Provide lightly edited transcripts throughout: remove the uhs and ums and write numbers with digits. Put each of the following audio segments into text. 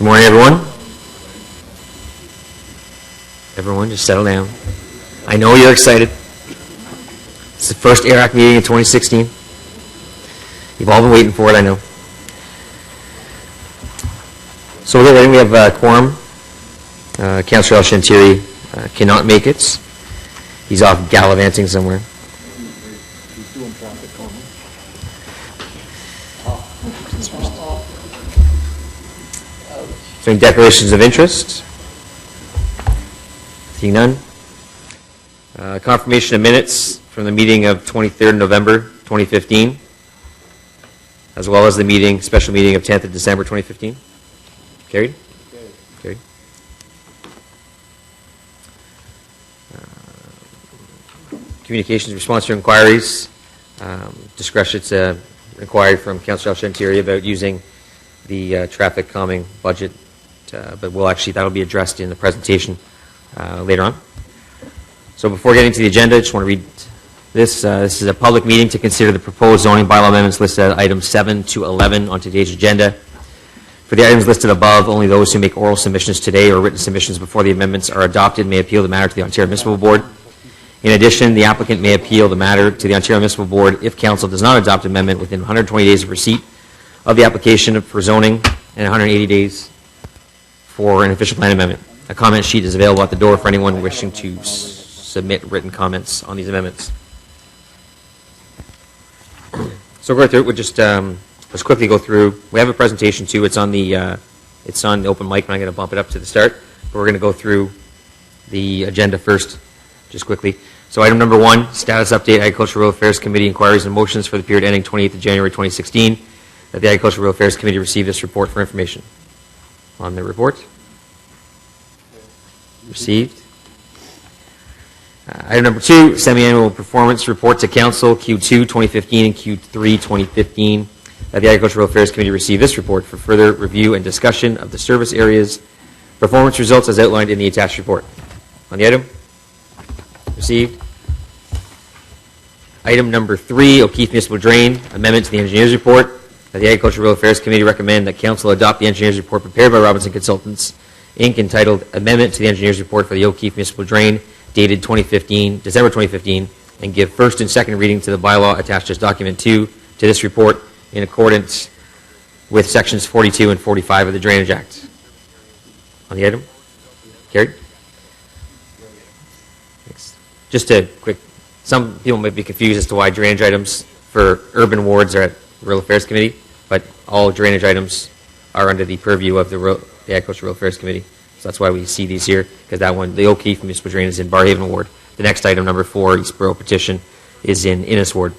Good morning, everyone. Everyone, just settle down. I know you're excited. It's the first ARAC meeting in 2016. You've all been waiting for it, I know. So we're getting ready. We have quorum. Councillor Shantiri cannot make it. He's off gallivanting somewhere. He's doing traffic calming. So any declarations of interest? Seeing none. Confirmation of minutes from the meeting of 23rd November 2015, as well as the special meeting of 10th of December 2015. Carried? Carried. Communications response to inquiries. Discretion's inquiry from Councillor Shantiri about using the traffic calming budget, but that'll be addressed in the presentation later on. So before getting to the agenda, I just want to read this. This is a public meeting to consider the proposed zoning bylaw amendments listed at items 7 to 11 on today's agenda. For the items listed above, only those who make oral submissions today or written submissions before the amendments are adopted may appeal the matter to the Ontario Municipal Board. In addition, the applicant may appeal the matter to the Ontario Municipal Board if Council does not adopt an amendment within 120 days of receipt of the application for zoning and 180 days for an official plan amendment. A comment sheet is available at the door for anyone wishing to submit written comments on these amendments. So we'll go through it. We'll just let's quickly go through. We have a presentation too. It's on the open mic, and I'm going to bump it up to the start. But we're going to go through the agenda first, just quickly. So item number 1, status update, Agricultural Rural Affairs Committee inquiries and motions for the period ending 28th of January 2016. That the Agricultural Rural Affairs Committee received this report for information. On the report. Received. Item number 2, semi-annual performance report to Council, Q2 2015 and Q3 2015. That the Agricultural Affairs Committee received this report for further review and discussion of the service areas performance results as outlined in the attached report. On the item. Received. Item number 3, O'Keefe Municipal Drain, amendment to the engineer's report. That the Agricultural Rural Affairs Committee recommend that Council adopt the engineer's report prepared by Robinson Consultants, Inc., entitled Amendment to the Engineer's Report for the O'Keefe Municipal Drain, dated December 2015, and give first and second reading to the bylaw attached as document 2 to this report in accordance with sections 42 and 45 of the Drainage Act. On the item? Carried? Thanks. Just a quick, some people might be confused as to why drainage items for urban wards are at Rural Affairs Committee, but all drainage items are under the purview of the Agricultural Rural Affairs Committee. So that's why we see these here, because that one, the O'Keefe Municipal Drain, is in Barhaven Ward. The next item, number 4, Eastborough Petition, is in Innis Ward.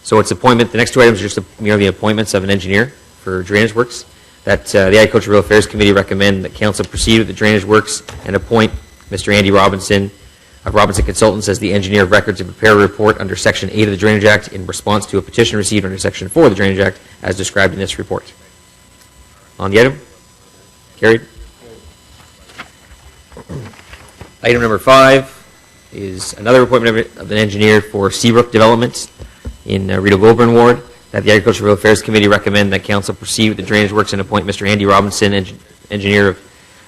So it's appointment. The next 2 items are just merely appointments of an engineer for drainage works. That the Agricultural Rural Affairs Committee recommend that Council proceed with the drainage works and appoint Mr. Andy Robinson of Robinson Consultants as the engineer of record to prepare a report under Section 8 of the Drainage Act in response to a petition received under Section 4 of the Drainage Act as described in this report. On the item? Carried. Item number 5 is another appointment of an engineer for Seabrook Development in Rideau Goulburn Ward. That the Agricultural Rural Affairs Committee recommend that Council proceed with the drainage works and appoint Mr. Andy Robinson, engineer of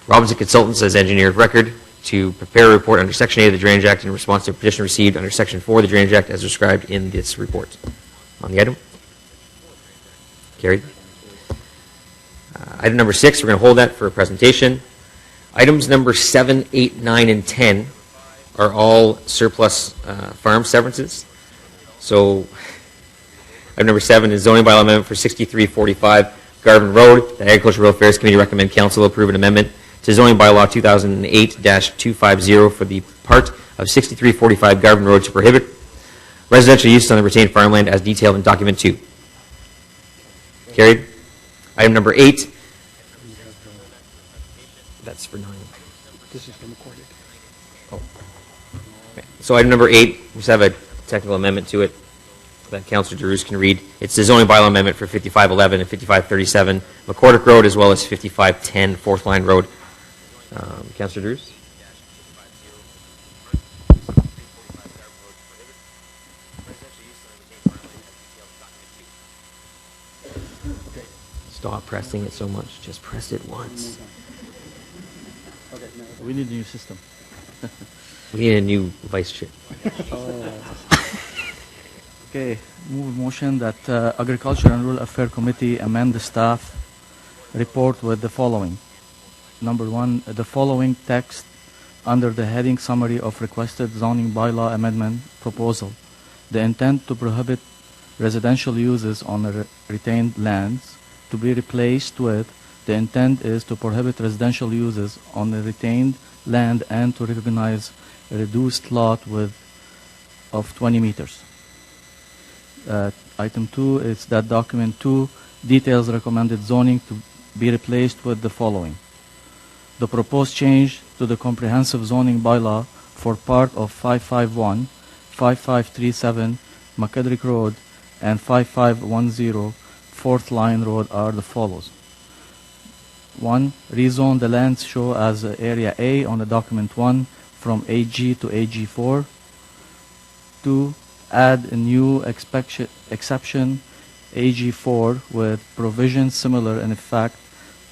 Robinson Consultants, as engineer of record to prepare a report under Section 8 of the Drainage Act in response to a petition received under Section 4 of the Drainage Act as described in this report. On the item? Carried. Item number 6, we're going to hold that for a presentation. Items number 7, 8, 9, and 10 are all surplus farm severances. So item number 7 is zoning bylaw amendment for 6345 Garvin Road. The Agricultural Rural Affairs Committee recommend Council approve an amendment to zoning bylaw 2008-250 for the part of 6345 Garvin Road to prohibit residential use on the retained farmland as detailed in document 2. Carried. Item number 8. That's for 9. This is recorded. Oh. Okay. So item number 8, we just have a technical amendment to it that Councillor Deroux can read. It's the zoning bylaw amendment for 5511 and 5537 McCordick Road, as well as 5510 Fourth Line Road. Councillor Deroux? stop pressing it so much. Just press it once. Okay, now. We need a new system. We need a new vice chair. Okay, move motion that Agriculture and Rural Affairs Committee amend the staff report with the following. Number one, the following text under the heading summary of requested zoning bylaw amendment proposal. The intent to prohibit residential uses on the retained lands to be replaced with the intent is to prohibit residential uses on the retained land and to recognize a reduced lot width of 20 meters. Item 2 is that document 2 details recommended zoning to be replaced with the following. The proposed change to the comprehensive zoning bylaw for part of 551, 5537 McKedrick Road and 5510 Fourth Line Road are the follows. 1. Rezone the lands show as Area A on the document 1 from AG to AG4. 2. Add a new exception AG4 with provisions similar in effect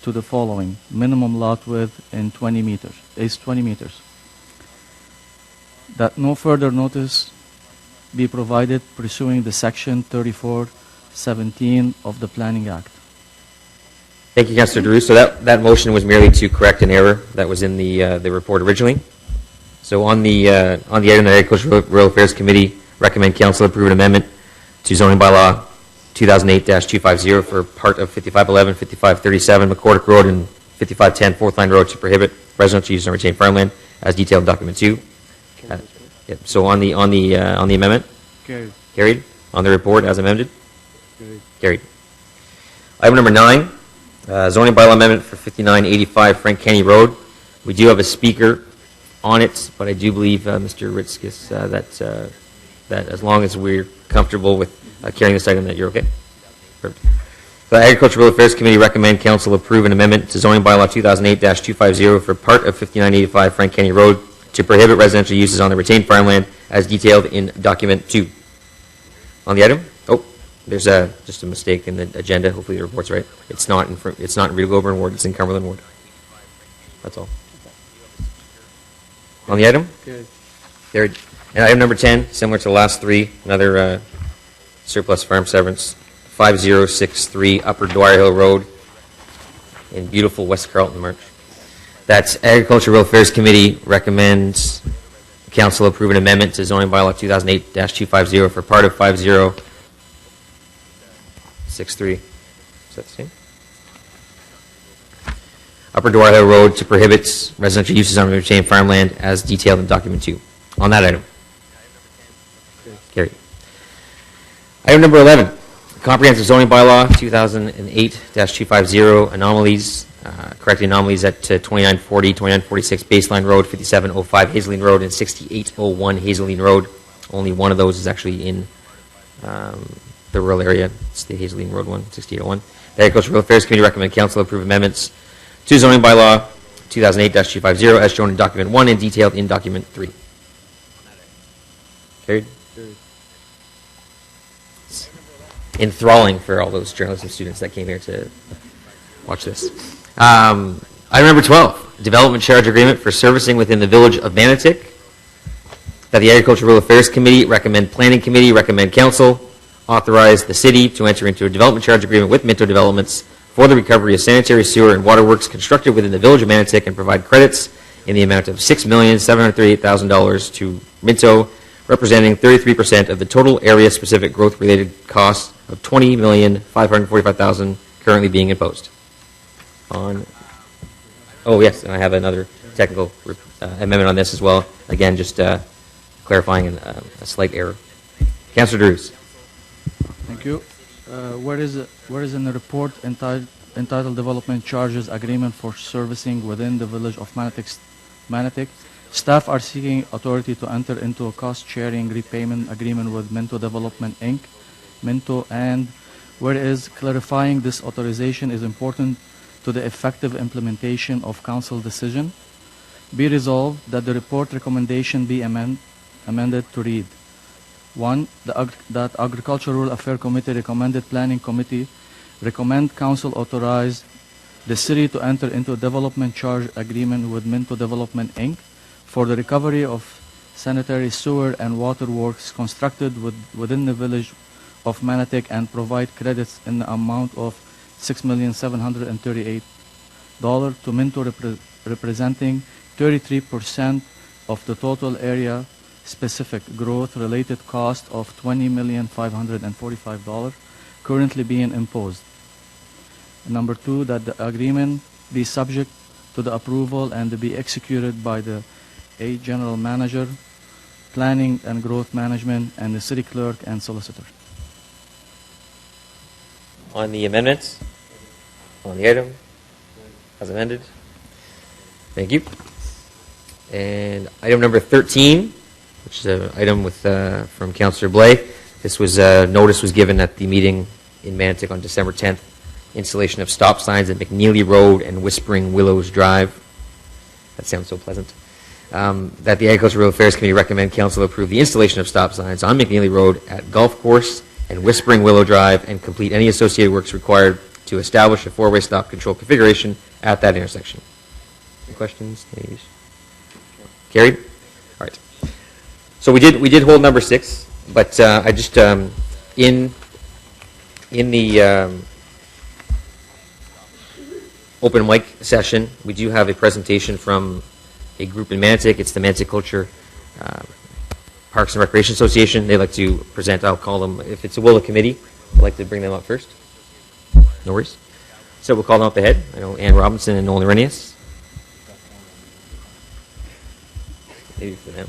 to the following. Minimum lot width in 20 meters is 20 meters. That no further notice be provided pursuing the section 3417 of the Planning Act. Thank you, Councillor Drew. So that motion was merely to correct an error that was in the report originally. So on the item, the Agriculture and Rural Affairs Committee recommend Council approve an amendment to zoning bylaw 2008-250 for part of 5511, 5537 McCordick Road and 5510 Fourth Line Road to prohibit residential use on retained farmland as detailed in document 2. Yep. So on the amendment, Carried. carried. On the report as amended, Carried. carried. Item number 9, zoning bylaw amendment for 5985 Frank Kenny Road. We do have a speaker on it, but I do believe, Mr. Ritzkis, that as long as we're comfortable with carrying this item, that you're okay. Perfect. The Agriculture and Rural Affairs Committee recommend Council approve an amendment to zoning bylaw 2008-250 for part of 5985 Frank Kenny Road to prohibit residential uses on the retained farmland as detailed in document 2. On the item? Oh, there's just a mistake in the agenda. Hopefully the report's right. It's not in Rita Goulburn Ward. It's in Cumberland Ward. That's all. On the item? Carried. Carried. And item number 10, similar to the last three, another surplus farm severance, 5063 Upper Dwyer Hill Road in beautiful West Carleton, March. That's Agriculture and Rural Affairs Committee recommends Council approve an amendment to zoning bylaw 2008-250 for part of 5063. Is that the same? Upper Dwyer Hill Road to prohibit residential uses on retained farmland as detailed in document 2. On that item. Carried. Item number 11, comprehensive zoning bylaw 2008-250 anomalies, correcting anomalies at 2940, 2946 Baseline Road, 5705 Hazeline Road, and 6801 Hazeline Road. Only one of those is actually in the rural area. It's the Hazeline Road one, 6801. The Agriculture and Rural Affairs Committee recommend Council approve amendments to zoning bylaw 2008-250 as shown in document 1 and detailed in document 3. Carried? Carried. It's enthralling for all those journalism students that came here to watch this. Item number 12, development charge agreement for servicing within the village of Manotick. That the Agriculture and Rural Affairs Committee recommend Planning Committee, recommend Council, authorize the city to enter into a development charge agreement with Minto Developments for the recovery of sanitary sewer and water works constructed within the village of Manotick and provide credits in the amount of $6,738,000 to Minto, representing 33% of the total area-specific growth-related costs of $20,545,000 currently being imposed. Oh yes, and I have another technical amendment on this as well. Again, just clarifying a slight error. Councillor Drews. Thank you. Where is in the report entitled Development Charges Agreement for Servicing within the Village of Manotick? Staff are seeking authority to enter into a cost-sharing repayment agreement with Minto Development, Inc., Minto, and whereas clarifying this authorization is important to the effective implementation of council decision, be resolved that the report recommendation be amended to read. 1. That Agricultural Rural Affairs Committee recommended Planning Committee recommend council authorize the city to enter into a development charge agreement with Minto Development Inc. for the recovery of sanitary sewer and water works constructed within the village of Manatic and provide credits in the amount of $6,738 to Minto representing 33% of the total area specific growth related cost of $20,545 currently being imposed. Number 2, that the agreement be subject to the approval and to be executed by the general manager, planning and growth management, and the city clerk and solicitor. On the amendments? On the item? As amended? Thank you. And item number 13, which is an item with from Councillor Blais. This was notice was given at the meeting in Manatic on December 10th. Installation of stop signs at McNeely Road and Whispering Willows Drive. That sounds so pleasant. That the Agricultural Affairs Committee recommend Council approve the installation of stop signs on McNeely Road at Golf Course and Whispering Willow Drive and complete any associated works required to establish a four-way stop control configuration at that intersection. Any questions? Any? Carried? All right. So we did hold number 6, but I just in the open mic session, we do have a presentation from a group in Manatic. It's the Manatic Culture Parks and Recreation Association. They'd like to present. I'll call them, if it's a will of committee, I'd like to bring them up first. No worries. So we'll call them up ahead. I know Ann Robinson and Nolan Renius. Maybe for them.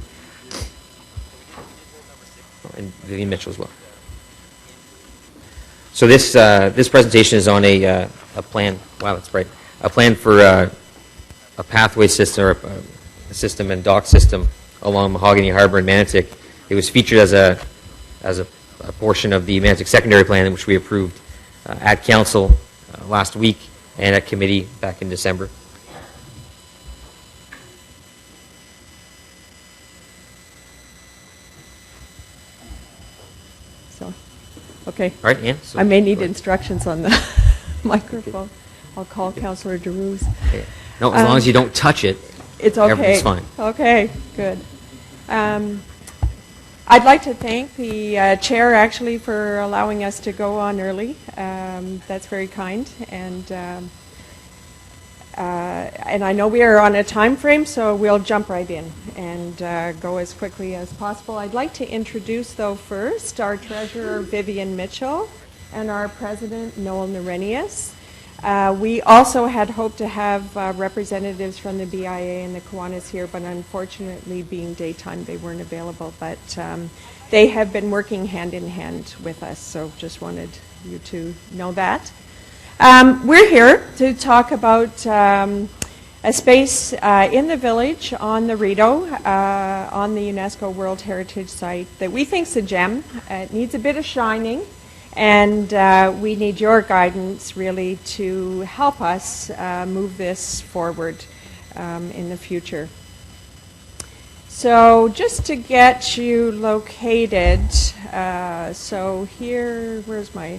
Oh, and Vivian Mitchell as well. So this presentation is on a plan. Wow, that's bright. A plan for a pathway system, or a system and dock system along Mahogany Harbor in Manatic. It was featured as a portion of the Manatic Secondary Plan, which we approved at Council last week and at Committee back in December. So, okay. All right, Ann. So I may need instructions on the microphone. I'll call Councillor DeRuse. Okay. No, as long as you don't touch it, It's okay. everything's fine. Okay, good. I'd like to thank the chair actually for allowing us to go on early. That's very kind, and I know we are on a time frame, so we'll jump right in and go as quickly as possible. I'd like to introduce, though, first our treasurer Vivian Mitchell and our president Noel Narenius. We also had hoped to have representatives from the BIA and the Kiwanis here, but unfortunately, being daytime, they weren't available. But they have been working hand in hand with us, so just wanted you to know that. We're here to talk about a space in the village on the Rideau, on the UNESCO World Heritage Site that we think is a gem. It needs a bit of shining. And we need your guidance, really, to help us move this forward in the future. So just to get you located, so here, where's my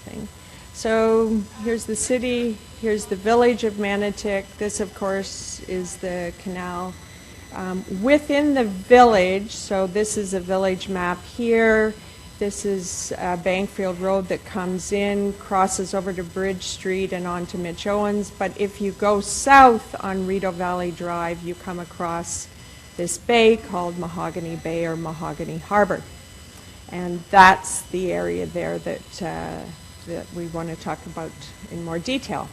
thing? So here's the city, here's the village of Manatic. This, of course, is the canal. Within the village, so this is a village map here. This is Bankfield Road that comes in, crosses over to Bridge Street and on to Mitch Owens. But if you go south on Rideau Valley Drive, you come across this bay called Mahogany Bay or Mahogany Harbor. And that's the area there that we want to talk about in more detail.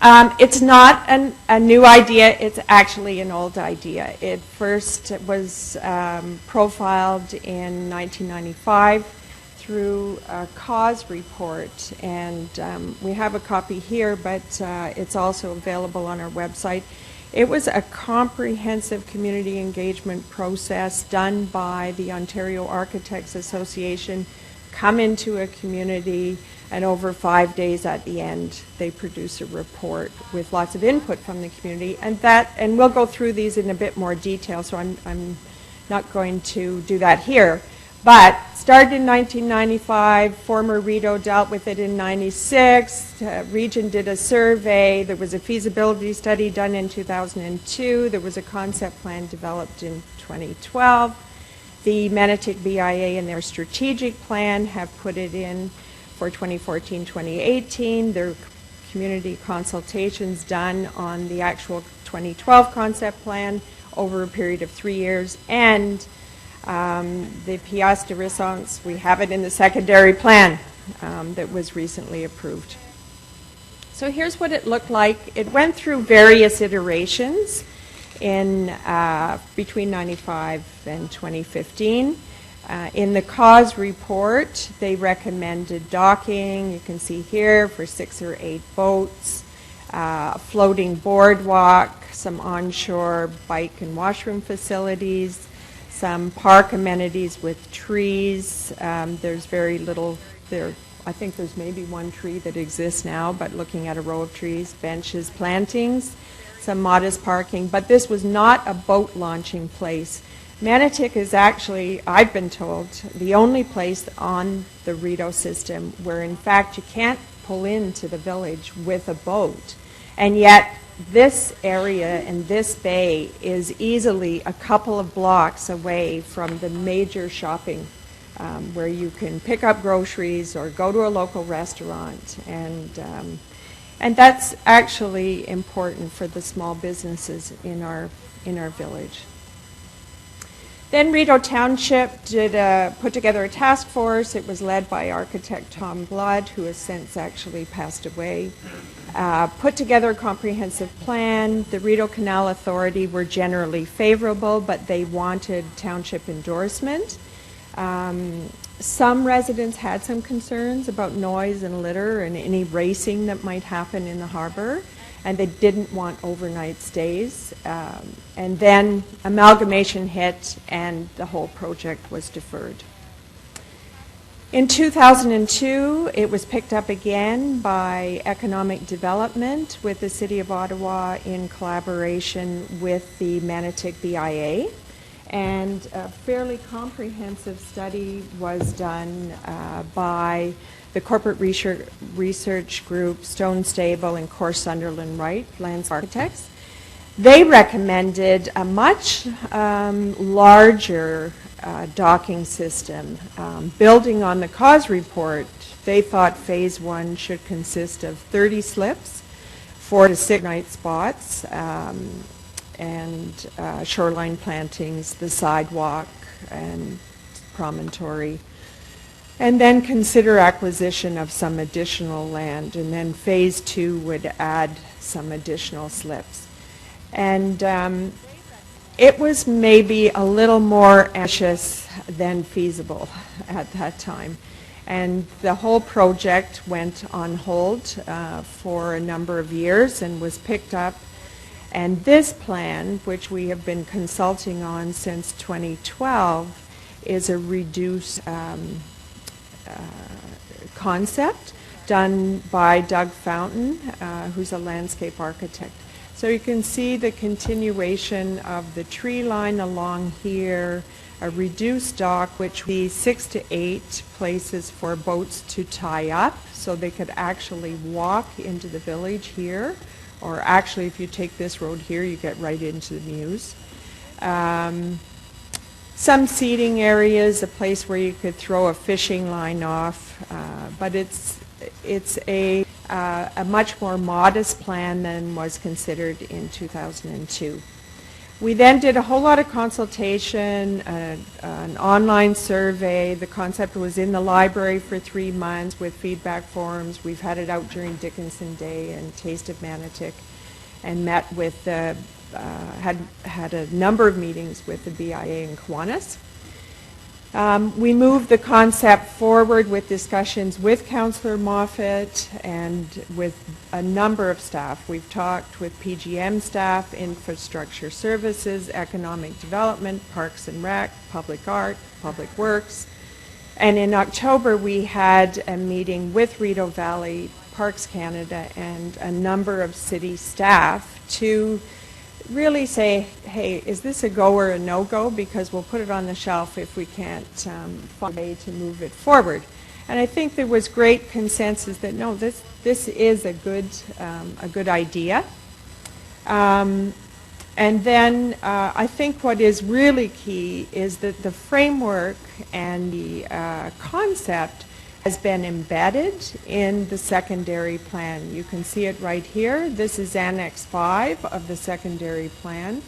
It's not a new idea, it's actually an old idea. It first was profiled in 1995 through a cause report, and we have a copy here, but it's also available on our website. It was a comprehensive community engagement process done by the Ontario Architects Association, come into a community, and over 5 days at the end, they produce a report with lots of input from the community. And we'll go through these in a bit more detail, so I'm not going to do that here. But started in 1995, former Rideau dealt with it in 96, Region did a survey, there was a feasibility study done in 2002, there was a concept plan developed in 2012. The Manotick BIA in their strategic plan have put it in for 2014-2018. There are community consultations done on the actual 2012 concept plan over a period of 3 years, and the pièce de résistance, we have it in the secondary plan that was recently approved. So here's what it looked like. It went through various iterations in between 95 and 2015. In the cause report, they recommended docking, you can see here, for 6 or 8 boats, a floating boardwalk, some onshore bike and washroom facilities, some park amenities with trees. There's very little there. I think there's maybe one tree that exists now, but looking at a row of trees, benches, plantings, some modest parking. But this was not a boat launching place. Manotick is actually, I've been told, the only place on the Rideau system where in fact you can't pull into the village with a boat. And yet this area and this bay is easily a couple of blocks away from the major shopping where you can pick up groceries or go to a local restaurant, and that's actually important for the small businesses in our village. Then Rideau Township put together a task force. It was led by architect Tom Blood, who has since actually passed away. Put together a comprehensive plan. The Rideau Canal Authority were generally favorable, but they wanted township endorsement. Some residents had some concerns about noise and litter and any racing that might happen in the harbor, and they didn't want overnight stays. And then amalgamation hit, and the whole project was deferred. In 2002, it was picked up again by Economic Development with the City of Ottawa in collaboration with the Manotick BIA. And a fairly comprehensive study was done by the corporate research group Stone Stable and Core Sunderland Wright, landscape architects. They recommended a much larger docking system. Building on the cause report, they thought phase 1 should consist of 30 slips, 4 to 6 night spots, and shoreline plantings, the sidewalk and promontory, and then consider acquisition of some additional land, and then phase 2 would add some additional slips. And it was maybe a little more ambitious than feasible at that time. And the whole project went on hold for a number of years and was picked up. And this plan, which we have been consulting on since 2012, is a reduced concept done by Doug Fountain, who's a landscape architect. So you can see the continuation of the tree line along here, a reduced dock, which would be 6 to 8 places for boats to tie up, so they could actually walk into the village here, or actually if you take this road here, you get right into the Mews. Some seating areas, a place where you could throw a fishing line off, but it's a much more modest plan than was considered in 2002. We then did a whole lot of consultation, an online survey. The concept was in the library for 3 months with feedback forms. We've had it out during Dickinson Day and Taste of Manotick, and met with had a number of meetings with the BIA in Kiwanis. We moved the concept forward with discussions with Councillor Moffat and with a number of staff. We've talked with PGM staff, Infrastructure Services, Economic Development, Parks and Rec, Public Art, Public Works. And in October, we had a meeting with Rideau Valley, Parks Canada, and a number of city staff to really say, hey, is this a go or a no-go? Because we'll put it on the shelf if we can't find a way to move it forward. And I think there was great consensus that no, this is a good idea. And then I think what is really key is that the framework and the concept has been embedded in the secondary plan. You can see it right here. This is Annex 5 of the secondary plan,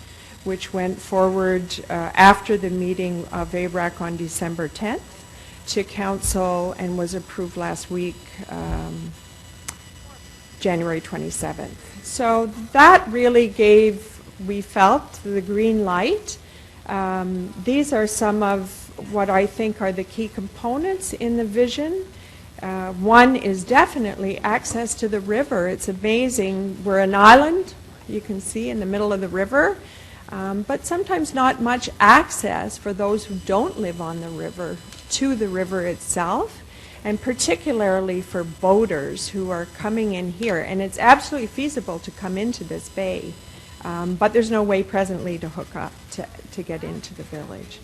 which went forward after the meeting of ARAC on December 10th to Council and was approved last week, January 27th. So that really gave, we felt, the green light. These are some of what I think are the key components in the vision. One is definitely access to the river. It's amazing. We're an island, you can see, in the middle of the river, but sometimes not much access for those who don't live on the river to the river itself, and particularly for boaters who are coming in here. And it's absolutely feasible to come into this bay, but there's no way presently to hook up to get into the village.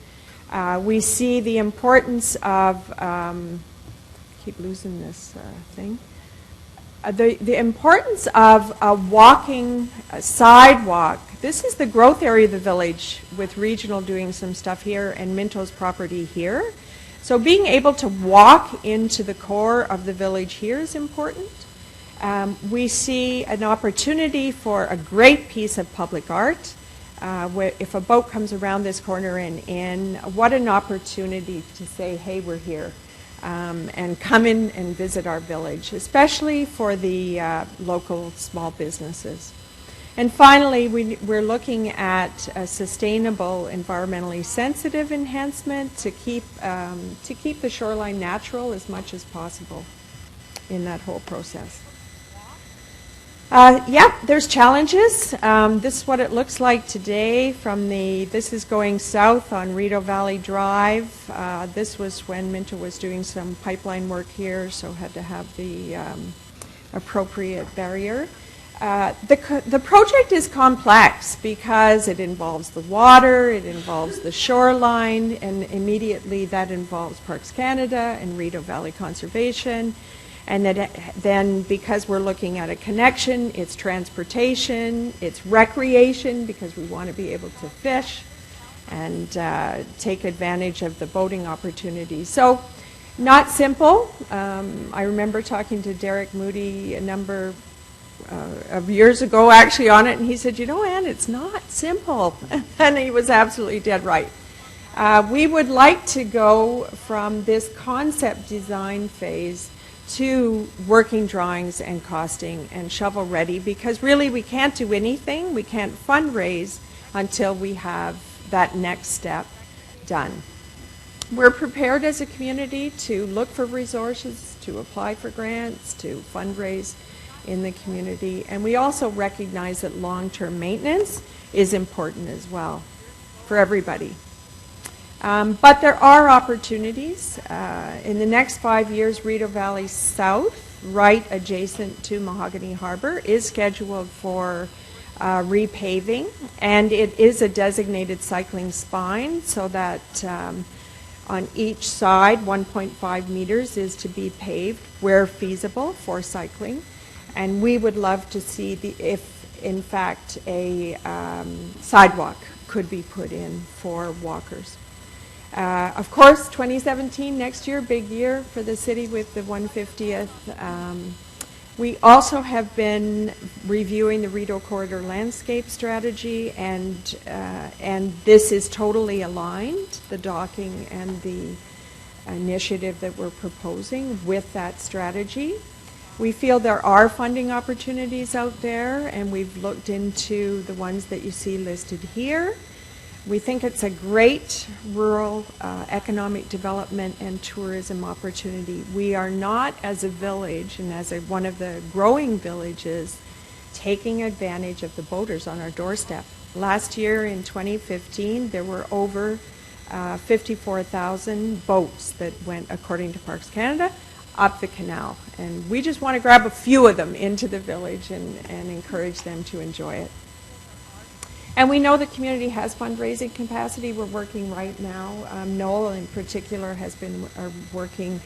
We see the importance of, keep losing this thing, the importance of a walking sidewalk. This is the growth area of the village, with Regional doing some stuff here and Minto's property here. So being able to walk into the core of the village here is important. We see an opportunity for a great piece of public art. Where if a boat comes around this corner and in, what an opportunity to say, hey, we're here, and come in and visit our village, especially for the local small businesses. And finally, we're looking at a sustainable, environmentally sensitive enhancement to keep the shoreline natural as much as possible in that whole process. Yeah, there's challenges. This is what it looks like today from this is going south on Rideau Valley Drive. This was when Minto was doing some pipeline work here, so had to have the appropriate barrier. The project is complex because it involves the water, it involves the shoreline, and immediately that involves Parks Canada and Rideau Valley Conservation. And then because we're looking at a connection, it's transportation, it's recreation, because we want to be able to fish and take advantage of the boating opportunities. So not simple. I remember talking to Derek Moody a number of years ago actually on it, and he said, you know, Ann, it's not simple. And he was absolutely dead right. We would like to go from this concept design phase to working drawings and costing and shovel ready, because really we can't do anything, we can't fundraise until we have that next step done. We're prepared as a community to look for resources, to apply for grants, to fundraise in the community, and we also recognize that long-term maintenance is important as well for everybody. But there are opportunities. In the next 5 years, Rideau Valley South, right adjacent to Mahogany Harbor, is scheduled for repaving, and it is a designated cycling spine, so that on each side, 1.5 meters is to be paved where feasible for cycling. And we would love to see if, in fact, a sidewalk could be put in for walkers. Of course, 2017, next year, big year for the city with the 150th. We also have been reviewing the Rideau Corridor landscape strategy, and this is totally aligned, the docking and the initiative that we're proposing with that strategy. We feel there are funding opportunities out there, and we've looked into the ones that you see listed here. We think it's a great rural economic development and tourism opportunity. We are not, as a village and as one of the growing villages, taking advantage of the boaters on our doorstep. Last year in 2015, there were over 54,000 boats that went, according to Parks Canada, up the canal. And we just want to grab a few of them into the village and encourage them to enjoy it. And we know the community has fundraising capacity. We're working right now. Noel in particular has been working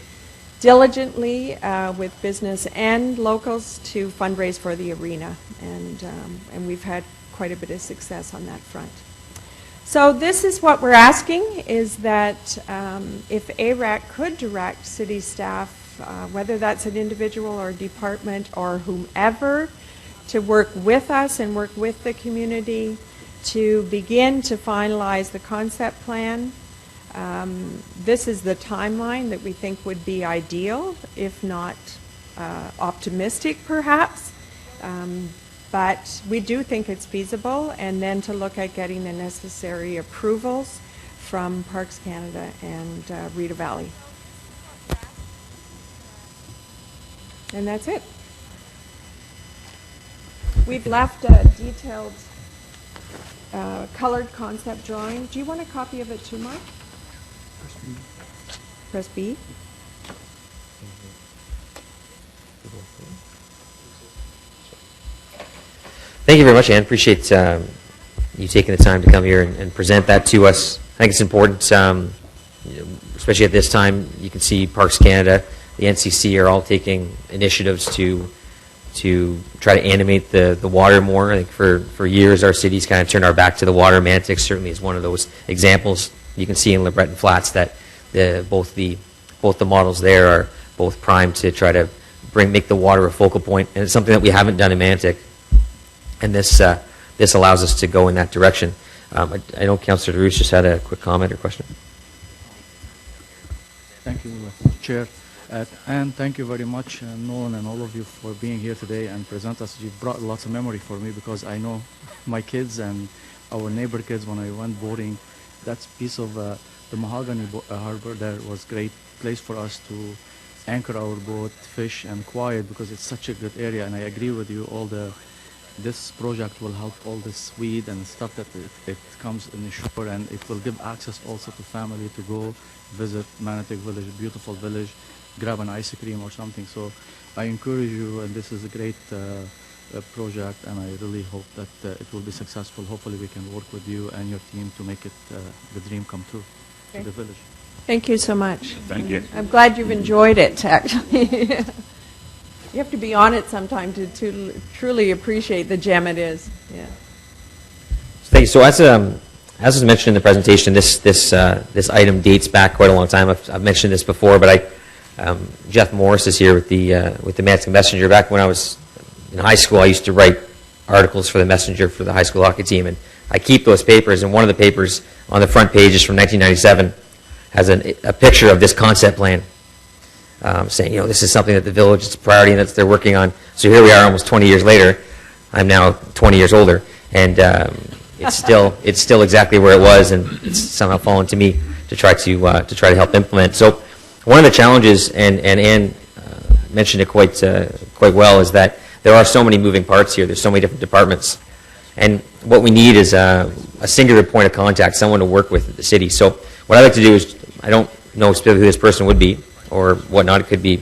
diligently with business and locals to fundraise for the arena. And we've had quite a bit of success on that front. So this is what we're asking, is that if ARAC could direct city staff, whether that's an individual or department or whomever, to work with us and work with the community to begin to finalize the concept plan. This is the timeline that we think would be ideal, if not optimistic perhaps. But we do think it's feasible, and then to look at getting the necessary approvals from Parks Canada and Rideau Valley. And that's it. We've left a detailed colored concept drawing. Do you want a copy of it too, Mark? Press B. Thank you very much, Ann. Appreciate you taking the time to come here and present that to us. I think it's important, especially at this time. You can see Parks Canada, the NCC are all taking initiatives to try to animate the water more. I think for years our city's kind of turned our back to the water. Mantix certainly is one of those examples. You can see in LeBreton Flats that both the models there are both primed to try to make the water a focal point, and it's something that we haven't done in Mantix. And this allows us to go in that direction. I know Councillor Roos just had a quick comment or question. Thank you, Chair. And thank you very much, Nolan and all of you, for being here today and present us. You've brought lots of memory for me, because I know my kids and our neighbor kids, when I went boating, that piece of the Mahogany Harbor there was a great place for us to anchor our boat, fish, and quiet, because it's such a good area. And I agree with you, this project will help all this weed and stuff that it comes in the shore, and it will give access also to family to go visit Manatic Village, a beautiful village, grab an ice cream or something. So I encourage you, and this is a great project, and I really hope that it will be successful. Hopefully we can work with you and your team to make it the dream come true to the village. Thank you so much. Thank you. I'm glad you've enjoyed it, actually. You have to be on it sometime to truly appreciate the gem it is. Yeah. Thank you. So as was mentioned in the presentation, this item dates back quite a long time. I've mentioned this before, but Jeff Morris is here with the Mantix Messenger. Back when I was in high school, I used to write articles for the Messenger for the high school hockey team, and I keep those papers. And one of the papers on the front page is from 1997, has a picture of this concept plan. Saying, this is something that the village is a priority and that they're working on. So here we are almost 20 years later. I'm now 20 years older, and it's still exactly where it was, and it's somehow fallen to me to try to help implement. So one of the challenges, and Ann mentioned it quite well, is that there are so many moving parts here. There's so many different departments, and what we need is a singular point of contact, someone to work with at the city. So what I like to do is, I don't know specifically who this person would be or whatnot. It could be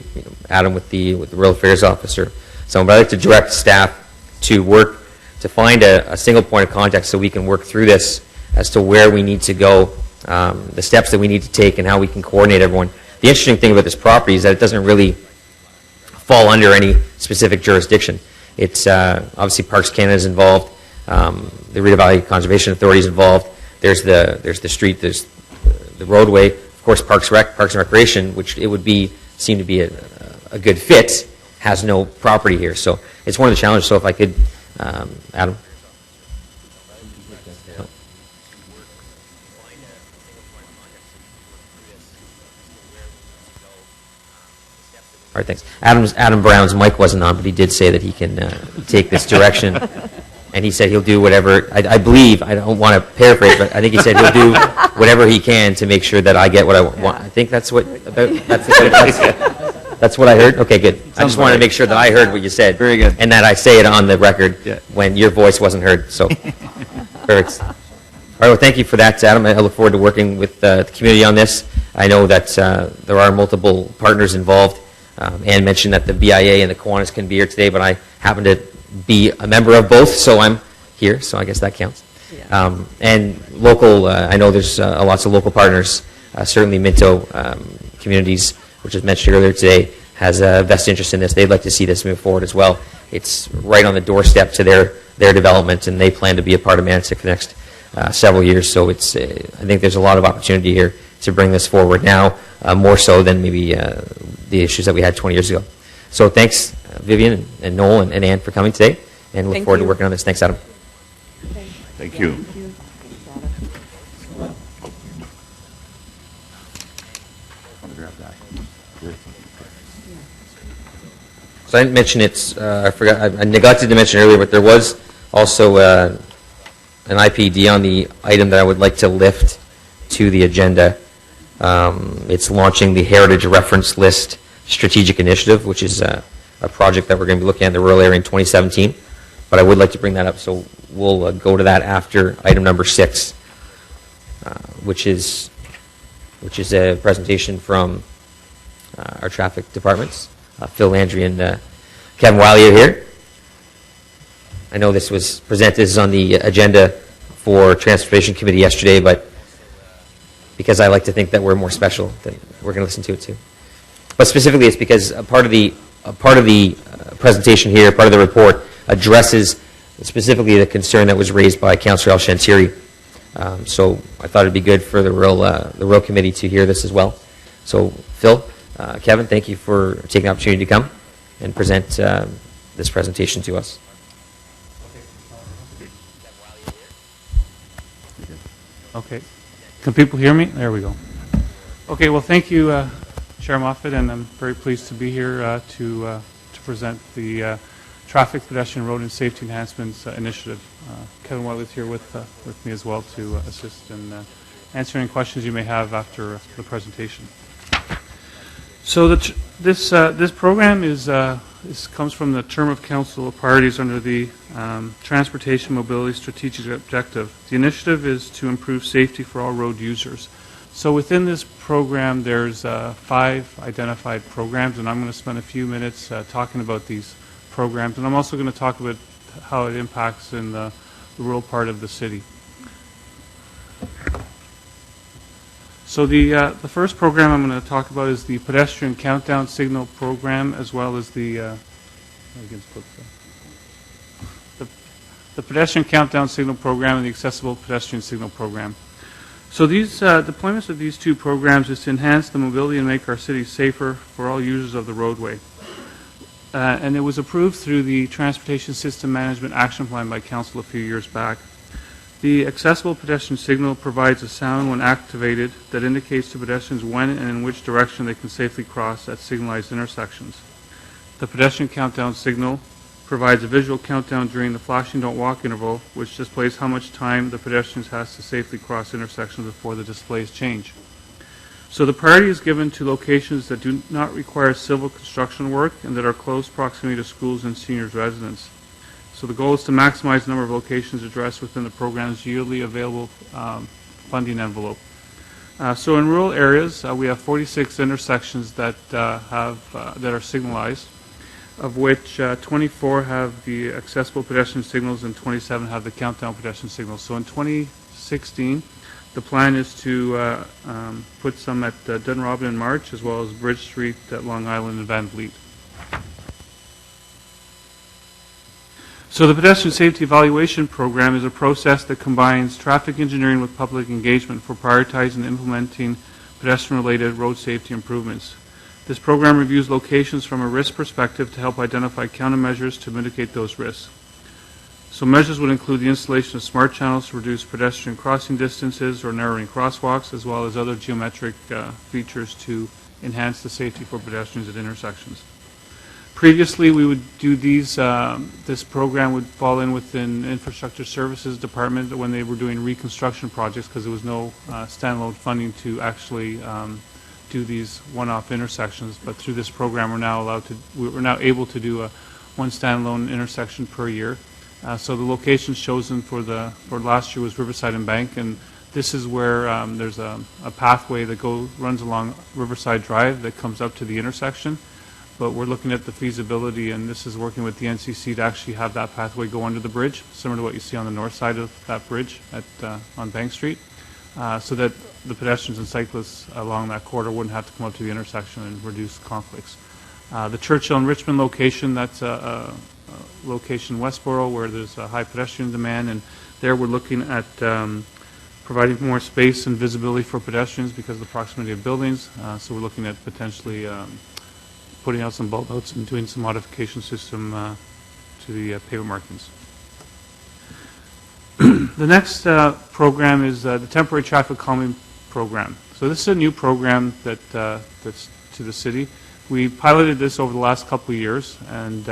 Adam with the Rural Affairs Officer. So I'd like to direct staff to work to find a single point of contact so we can work through this as to where we need to go, the steps that we need to take, and how we can coordinate everyone. The interesting thing about this property is that it doesn't really fall under any specific jurisdiction. It's obviously Parks Canada is involved, the Rideau Valley Conservation Authority is involved. There's the street, there's the roadway. Of course, Parks and Recreation, which it would seem to be a good fit, has no property here. So it's one of the challenges. So if I could, Adam. All right, thanks. Adam Brown's mic wasn't on, but he did say that he can take this direction. And he said he'll do whatever, I believe, I don't want to paraphrase, but I think he said he'll do whatever he can to make sure that I get what I want. I think that's what I heard? Okay, good. I just wanted to make sure that I heard what you said. Very good. And that I say it on the record when your voice wasn't heard. So, perfect. All right, well, thank you for that, Adam. I look forward to working with the community on this. I know that there are multiple partners involved. Ann mentioned that the BIA and the Kiwanis can be here today, but I happen to be a member of both, so I'm here, so I guess that counts. And local, I know there's lots of local partners. Certainly Minto Communities, which was mentioned earlier today, has a vested interest in this. They'd like to see this move forward as well. It's right on the doorstep to their development, and they plan to be a part of Manitouk for the next several years. So it's, I think there's a lot of opportunity here to bring this forward now, more so than maybe the issues that we had 20 years ago. So thanks, Vivian and Noel and Ann for coming today, and look Thank forward you. to working on this. Thanks, Adam. Thank you. So I didn't mention it, I forgot, I neglected to mention earlier, but there was also an IPD on the item that I would like to lift to the agenda. It's launching the Heritage Reference List Strategic Initiative, which is a project that we're going to be looking at in the rural area in 2017. But I would like to bring that up, so we'll go to that after item number 6, which is a presentation from our traffic departments. Phil Landry and Kevin Wiley are here. I know this was presented, this is on the agenda for Transportation Committee yesterday, but because I like to think that we're more special, then we're going to listen to it too. But specifically, it's because a part of the presentation here, part of the report, addresses specifically the concern that was raised by Councillor El Shantiri. So I thought it'd be good for the rural committee to hear this as well. So Phil, Kevin, thank you for taking the opportunity to come and present this presentation to us. Okay. Can people hear me? There we go. Okay, well, thank you, Chair Moffat, and I'm very pleased to be here to present the Traffic, Pedestrian, Road, and Safety Enhancements Initiative. Kevin Wiley is here with me as well to assist in answering questions you may have after the presentation. So this program comes from the term of council of priorities under the Transportation Mobility Strategic Objective. The initiative is to improve safety for all road users. So within this program, there's 5 identified programs, and I'm going to spend a few minutes talking about these programs, and I'm also going to talk about how it impacts in the rural part of the city. So the first program I'm going to talk about is the Pedestrian Countdown Signal Program, as well as the Pedestrian Countdown Signal Program and the Accessible Pedestrian Signal Program. So these deployments of these 2 programs is to enhance the mobility and make our city safer for all users of the roadway. And it was approved through the Transportation System Management Action Plan by Council a few years back. The accessible pedestrian signal provides a sound when activated that indicates to pedestrians when and in which direction they can safely cross at signalized intersections. The pedestrian countdown signal provides a visual countdown during the flashing don't walk interval, which displays how much time the pedestrians has to safely cross intersections before the displays change. So the priority is given to locations that do not require civil construction work and that are close proximity to schools and seniors' residents. So the goal is to maximize the number of locations addressed within the program's yearly available funding envelope. So in rural areas, we have 46 intersections that are signalized, of which 24 have the accessible pedestrian signals and 27 have the countdown pedestrian signals. So in 2016, the plan is to put some at Dunrobin and March, as well as Bridge Street at Long Island and Van Vliet. So the Pedestrian Safety Evaluation Program is a process that combines traffic engineering with public engagement for prioritizing and implementing pedestrian-related road safety improvements. This program reviews locations from a risk perspective to help identify countermeasures to mitigate those risks. So measures would include the installation of smart channels to reduce pedestrian crossing distances or narrowing crosswalks, as well as other geometric features to enhance the safety for pedestrians at intersections. Previously, we would do these, this program would fall in within Infrastructure Services Department when they were doing reconstruction projects, because there was no standalone funding to actually do these one-off intersections. But through this program, we're now able to do one standalone intersection per year. So the locations chosen for last year was Riverside and Bank, and this is where there's a pathway that runs along Riverside Drive that comes up to the intersection. but we're looking at the feasibility, and this is working with the NCC to actually have that pathway go under the bridge, similar to what you see on the north side of that bridge on Bank Street, so that the pedestrians and cyclists along that corridor wouldn't have to come up to the intersection and reduce conflicts. The Churchill and Richmond location, that's a location in Westboro where there's a high pedestrian demand, and there we're looking at providing more space and visibility for pedestrians because of the proximity of buildings. So we're looking at potentially putting out some bulb outs and doing some modification system to the pavement markings. The next program is the temporary traffic calming program. So this is a new program that's to the city. We piloted this over the last couple of years, and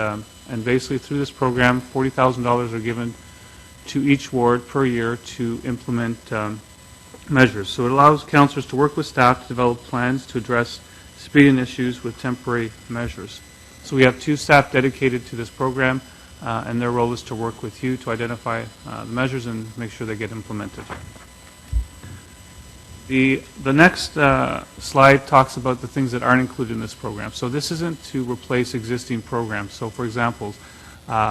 basically through this program, $40,000 are given to each ward per year to implement measures. So it allows councillors to work with staff to develop plans to address speeding issues with temporary measures. So we have 2 staff dedicated to this program, and their role is to work with you to identify the measures and make sure they get implemented. The next slide talks about the things that aren't included in this program. So this isn't to replace existing programs. So for example,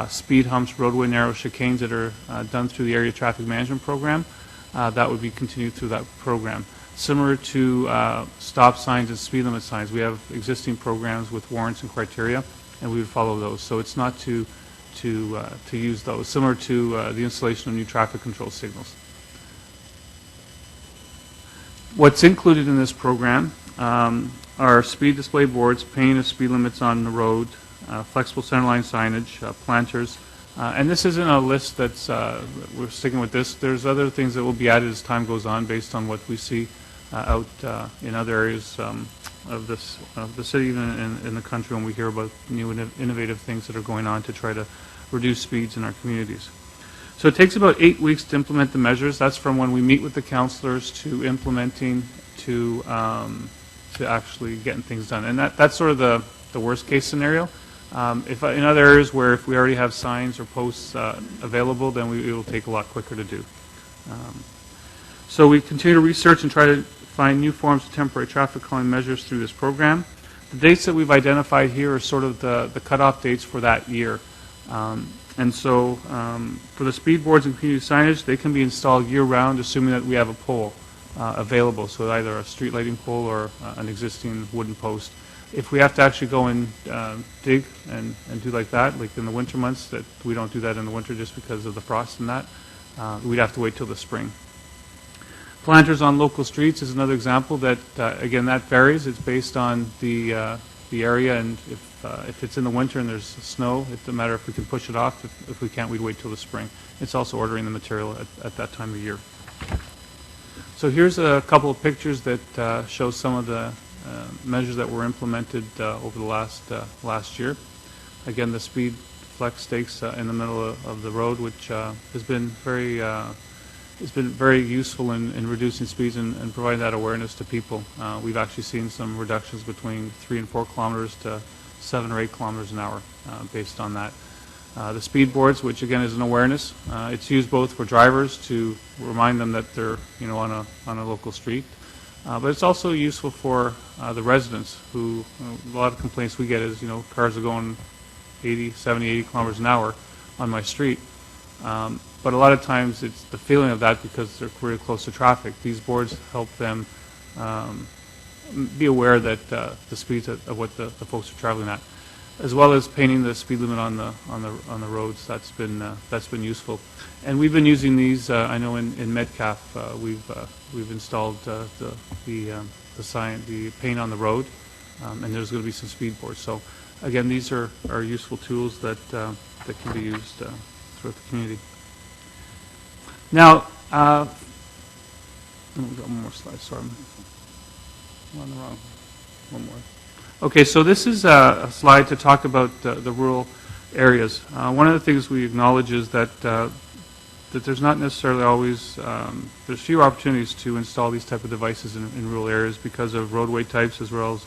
speed humps, roadway narrow chicanes that are done through the area traffic management program, that would be continued through that program. Similar to stop signs and speed limit signs, we have existing programs with warrants and criteria, and we would follow those. So it's not to use those. Similar to the installation of new traffic control signals. What's included in this program are speed display boards, painting of speed limits on the road, flexible centerline signage, planters, and this isn't a list that's, we're sticking with this. There's other things that will be added as time goes on based on what we see out in other areas of the city and in the country when we hear about new and innovative things that are going on to try to reduce speeds in our communities. So it takes about 8 weeks to implement the measures. That's from when we meet with the councillors to implementing to actually getting things done. And that's sort of the worst case scenario. If in other areas where if we already have signs or posts available, then it will take a lot quicker to do. So we continue to research and try to find new forms of temporary traffic calming measures through this program. The dates that we've identified here are sort of the cutoff dates for that year. And so for the speed boards and community signage, they can be installed year-round, assuming that we have a pole available, so either a street lighting pole or an existing wooden post. If we have to actually go and dig and do like that, like in the winter months, that we don't do that in the winter just because of the frost and that, we'd have to wait till the spring. Planters on local streets is another example that, again, that varies. It's based on the area, and if it's in the winter and there's snow, it doesn't matter if we can push it off. If we can't, we'd wait till the spring. It's also ordering the material at that time of year. So here's a couple of pictures that show some of the measures that were implemented over the last year. Again, the speed flex stakes in the middle of the road, which has been very useful in reducing speeds and providing that awareness to people. We've actually seen some reductions between 3 and 4 kilometers to 7 or 8 kilometers an hour based on that. The speed boards, which again is an awareness, it's used both for drivers to remind them that they're on a local street, but it's also useful for the residents who, a lot of complaints we get is, cars are going 70, 80 kilometers an hour on my street. But a lot of times it's the feeling of that because they're really close to traffic. These boards help them be aware that the speeds of what the folks are traveling at, as well as painting the speed limit on the roads. That's been useful, and we've been using these. I know in Metcalf we've installed the sign, the paint on the road, and there's going to be some speed boards. So again, these are useful tools that can be used throughout the community. Now, we've got one more slide. Sorry, I'm on the wrong. One more. Okay, so this is a slide to talk about the rural areas. One of the things we acknowledge is that there's not necessarily always there's fewer opportunities to install these type of devices in rural areas because of roadway types as well as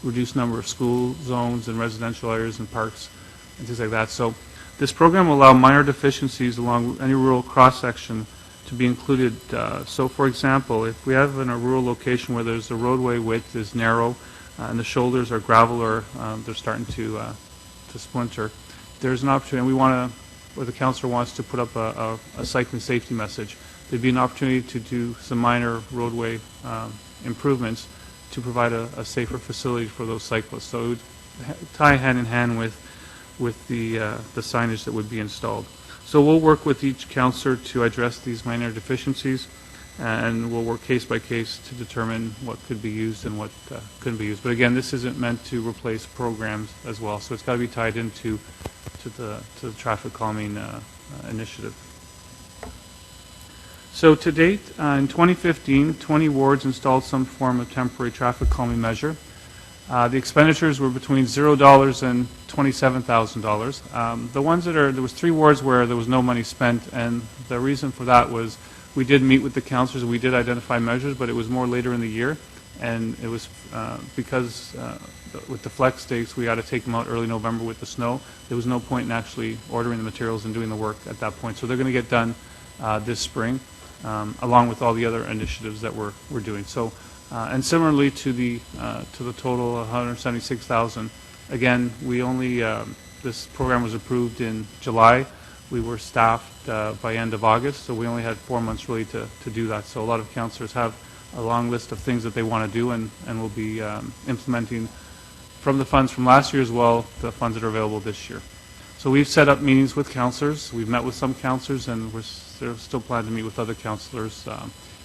reduced number of school zones and residential areas and parks and things like that. So this program will allow minor deficiencies along any rural cross-section to be included. So for example, if we have in a rural location where there's the roadway width is narrow, and the shoulders are gravel or they're starting to splinter, there's an opportunity, and we want to, or the councillor wants to put up a cycling safety message. There'd be an opportunity to do some minor roadway improvements to provide a safer facility for those cyclists. So it would tie hand in hand with the signage that would be installed. So we'll work with each councillor to address these minor deficiencies, and we'll work case by case to determine what could be used and what couldn't be used. But again, this isn't meant to replace programs as well, so it's got to be tied into the traffic calming initiative. So to date, in 2015, 20 wards installed some form of temporary traffic calming measure. The expenditures were between $0 and $27,000. The ones that there was 3 wards where there was no money spent, and the reason for that was we did meet with the councillors, we did identify measures, but it was more later in the year, and it was because with the flex dates, we had to take them out early November with the snow. There was no point in actually ordering the materials and doing the work at that point. So they're going to get done this spring, along with all the other initiatives that we're doing. So, and similarly to the total 176,000. Again, we only this program was approved in July. We were staffed by end of August, so we only had 4 months really to do that. So a lot of councillors have a long list of things that they want to do, and will be implementing from the funds from last year as well, the funds that are available this year. So we've set up meetings with councillors. We've met with some councillors, and we're still planning to meet with other councillors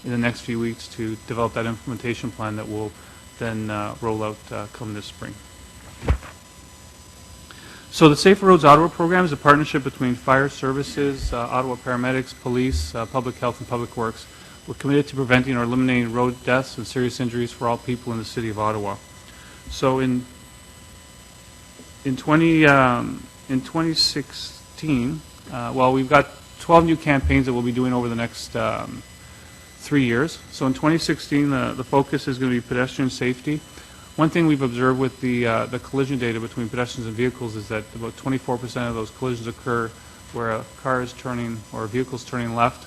in the next few weeks to develop that implementation plan that will then roll out come this spring. So the Safer Roads Ottawa program is a partnership between fire services, Ottawa paramedics, police, public health, and public works. We're committed to preventing or eliminating road deaths and serious injuries for all people in the city of Ottawa. So in 2016, well, we've got 12 new campaigns that we'll be doing over the next 3 years. So in 2016, the focus is going to be pedestrian safety. One thing we've observed with the collision data between pedestrians and vehicles is that about 24% of those collisions occur where a car is turning or a vehicle is turning left,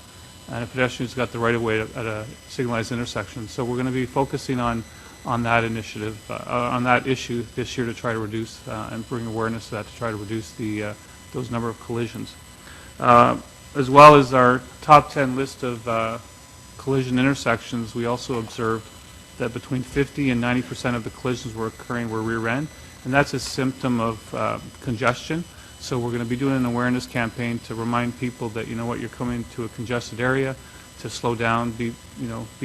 and a pedestrian's got the right of way at a signalized intersection. So we're going to be focusing on that initiative, on that issue this year to try to reduce and bring awareness to that to try to reduce those number of collisions. As well as our top 10 list of collision intersections, we also observed that between 50 and 90% of the collisions were occurring were rear end, and that's a symptom of congestion. So we're going to be doing an awareness campaign to remind people that, you know what, you're coming to a congested area, to slow down, be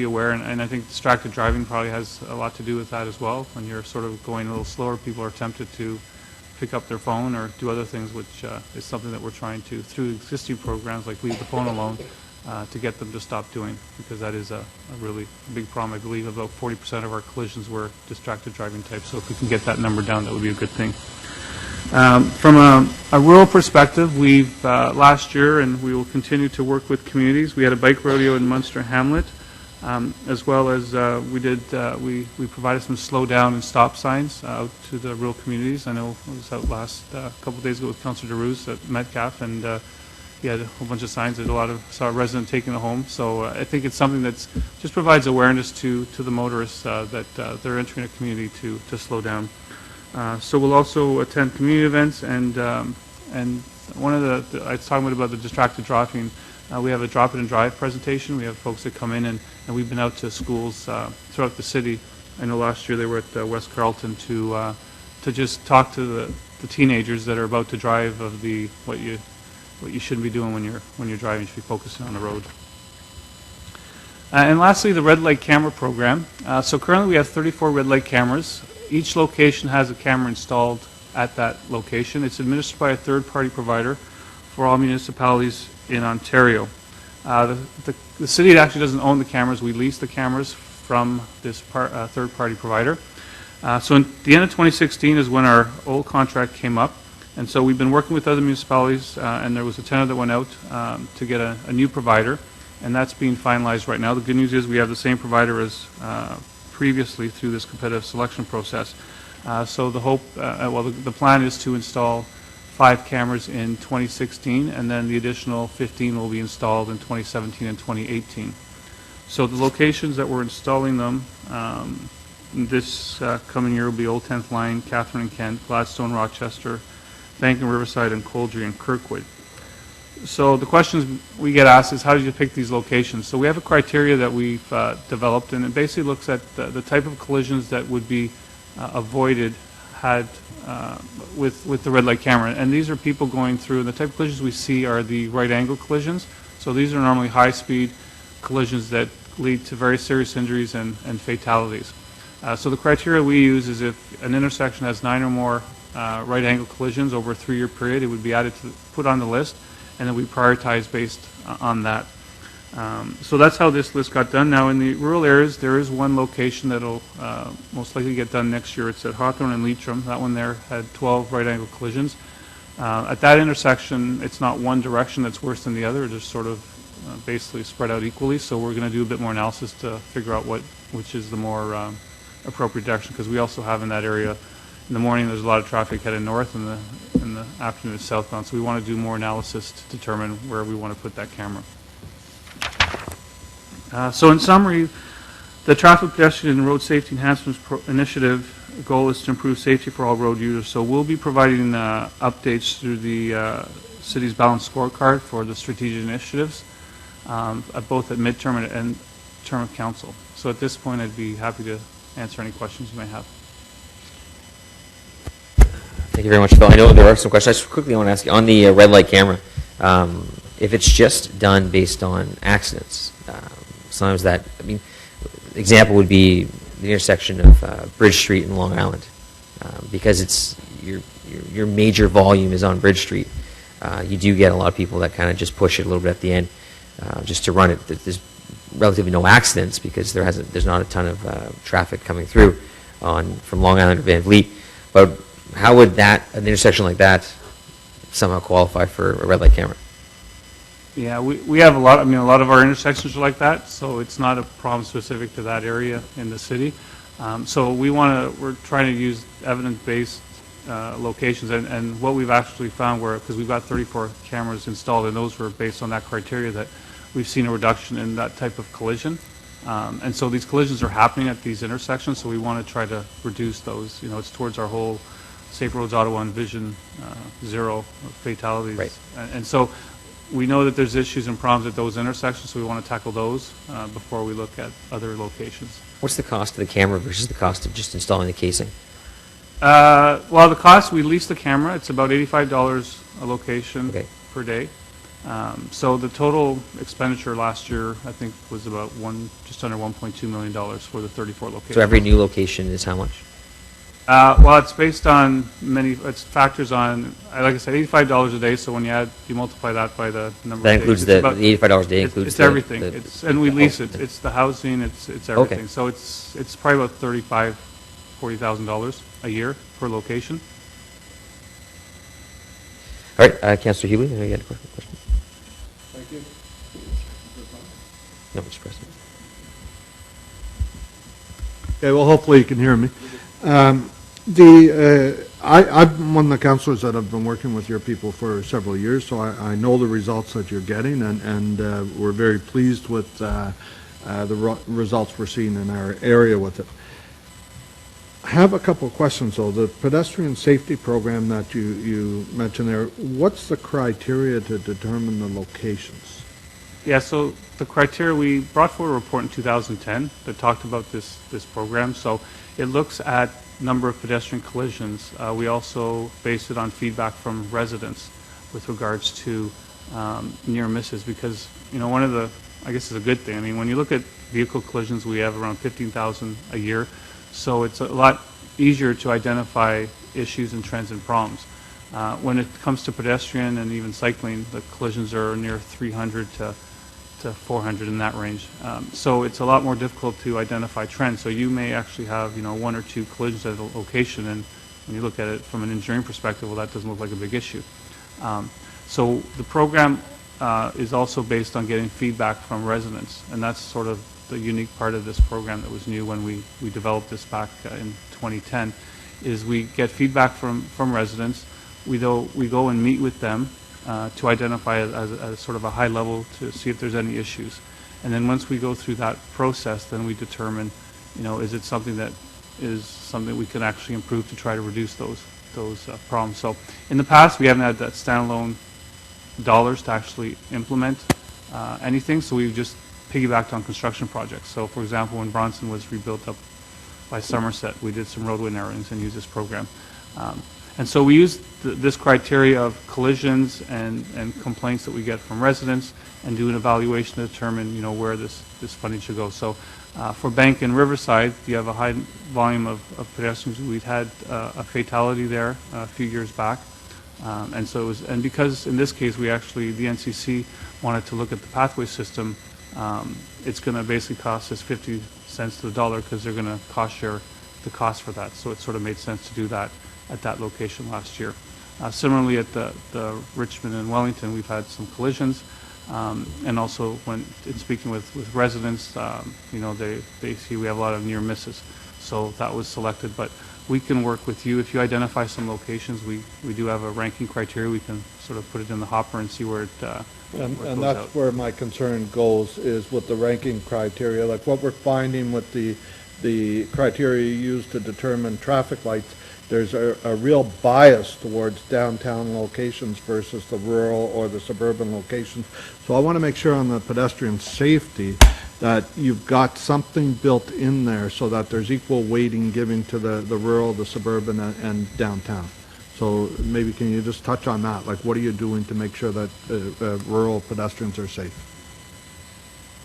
aware, and I think distracted driving probably has a lot to do with that as well. When you're sort of going a little slower, people are tempted to pick up their phone or do other things, which is something that we're trying to, through existing programs like Leave the Phone Alone, to get them to stop doing, because that is a really big problem. I believe about 40% of our collisions were distracted driving type, so if we can get that number down, that would be a good thing. From a rural perspective, we've last year, and we will continue to work with communities, we had a bike rodeo in Munster Hamlet, as well as we provided some slow down and stop signs out to the rural communities. I know I was out last couple of days ago with Councillor DeRuse at Metcalf, and he had a whole bunch of signs that saw a resident taking it home. So I think it's something that just provides awareness to the motorists that they're entering a community to slow down. So we'll also attend community events, and one of the I was talking about the distracted driving. We have a drop it and drive presentation. We have folks that come in, and we've been out to schools throughout the city. I know last year they were at West Carleton to just talk to the teenagers that are about to drive of what you shouldn't be doing when you're driving. You should be focusing on the road. And lastly, the red light camera program. So currently we have 34 red light cameras. Each location has a camera installed at that location. It's administered by a third-party provider for all municipalities in Ontario. The city actually doesn't own the cameras. We lease the cameras from this third-party provider. So in the end of 2016 is when our old contract came up. And so we've been working with other municipalities, and there was a tender that went out to get a new provider, and that's being finalized right now. The good news is we have the same provider as previously through this competitive selection process. So the hope, the plan is to install 5 cameras in 2016, and then the additional 15 will be installed in 2017 and 2018. So the locations that we're installing them this coming year will be Old 10th Line, Catherine and Kent, Gladstone, Rochester, Bank and Riverside, and Coldry and Kirkwood. So the questions we get asked is, how did you pick these locations? So we have a criteria that we've developed, and it basically looks at the type of collisions that would be avoided had with the red light camera. And these are people going through, and the type of collisions we see are the right angle collisions. So these are normally high-speed collisions that lead to very serious injuries and fatalities. So the criteria we use is if an intersection has 9 or more right angle collisions over a 3-year period, it would be put on the list, and then we prioritize based on that. So that's how this list got done. Now in the rural areas, there is one location that'll most likely get done next year. It's at Hawthorne and Leitrim. That one there had 12 right angle collisions. At that intersection, it's not one direction that's worse than the other. They're just sort of basically spread out equally. So we're going to do a bit more analysis to figure out which is the more appropriate direction, because we also have in that area, in the morning there's a lot of traffic heading north, and in the afternoon it's southbound. So we want to do more analysis to determine where we want to put that camera. So in summary, the Traffic, Pedestrian, and Road Safety Enhancements Initiative goal is to improve safety for all road users. So we'll be providing updates through the city's balanced scorecard for the strategic initiatives, both at midterm and term of council. So at this point, I'd be happy to answer any questions you may have. Thank you very much, Phil. I know there are some questions. I just quickly want to ask you, on the red light camera, if it's just done based on accidents, sometimes that, I mean, example would be the intersection of Bridge Street and Long Island, because it's your major volume is on Bridge Street. You do get a lot of people that kind of just push it a little bit at the end, just to run it. There's relatively no accidents because there's not a ton of traffic coming through from Long Island to Van Vliet. But how would an intersection like that somehow qualify for a red light camera? Yeah, we have a lot of our intersections are like that, so it's not a problem specific to that area in the city. So we're trying to use evidence-based locations, and what we've actually found, because we've got 34 cameras installed, and those were based on that criteria, that we've seen a reduction in that type of collision. And so these collisions are happening at these intersections, so we want to try to reduce those. It's towards our whole Safe Roads Ottawa and Vision Zero fatalities. Right. And so we know that there's issues and problems at those intersections, so we want to tackle those before we look at other locations. What's the cost of the camera versus the cost of just installing the casing? Well, the cost, we lease the camera. It's about $85 a location per day. So the total expenditure last year, I think, was about just under $1.2 million for the 34 locations. So every new location is how much? Well, it's based on it's factors on, like I said, $85 a day. So when you multiply that by the number That of includes days, the $85 a day includes it's everything. And we lease it. It's the housing. It's everything. Okay. So it's probably about $40,000 a year per location. All right, Councillor Hughley, you had a question? Thank you. No, Mr. President. Okay, well, hopefully you can hear me. I'm one of the councillors that have been working with your people for several years, so I know the results that you're getting, and we're very pleased with the results we're seeing in our area with it. I have a couple of questions, though. The pedestrian safety program that you mentioned there, what's the criteria to determine the locations? Yeah, so the criteria, we brought forward a report in 2010 that talked about this program. So it looks at number of pedestrian collisions. We also based it on feedback from residents with regards to near misses, because one of the, I guess, is a good thing. I mean, when you look at vehicle collisions, we have around 15,000 a year, so it's a lot easier to identify issues and trends and problems. When it comes to pedestrian and even cycling, the collisions are near 300 to 400 in that range. So it's a lot more difficult to identify trends. So you may actually have, 1 or 2 collisions at a location, and when you look at it from an engineering perspective, well, that doesn't look like a big issue. So the program is also based on getting feedback from residents, and that's sort of the unique part of this program that was new when we developed this back in 2010, is we get feedback from residents. We go and meet with them to identify as sort of a high level to see if there's any issues. And then once we go through that process, then we determine, is it something that is something we can actually improve to try to reduce those problems. So in the past, we haven't had that standalone dollars to actually implement anything, so we've just piggybacked on construction projects. So for example, when Bronson was rebuilt up by Somerset, we did some roadway narrowings and used this program. And so we use this criteria of collisions and complaints that we get from residents and do an evaluation to determine, where this funding should go. So for Bank and Riverside, you have a high volume of pedestrians. We'd had a fatality there a few years back. And so it was, and because in this case, the NCC wanted to look at the pathway system, it's going to basically cost us 50 cents to the dollar because they're going to cost share the cost for that. So it sort of made sense to do that at that location last year. Similarly, at the Richmond and Wellington, we've had some collisions, and also when in speaking with residents, they see we have a lot of near misses. So that was selected, but we can work with you. If you identify some locations, we do have a ranking criteria. We can sort of put it in the hopper and see where it And goes that's out. where my concern goes, is with the ranking criteria, like what we're finding with the criteria used to determine traffic lights. There's a real bias towards downtown locations versus the rural or the suburban locations. So I want to make sure on the pedestrian safety that you've got something built in there so that there's equal weighting given to the rural, the suburban, and downtown. So maybe can you just touch on that? Like, what are you doing to make sure that rural pedestrians are safe?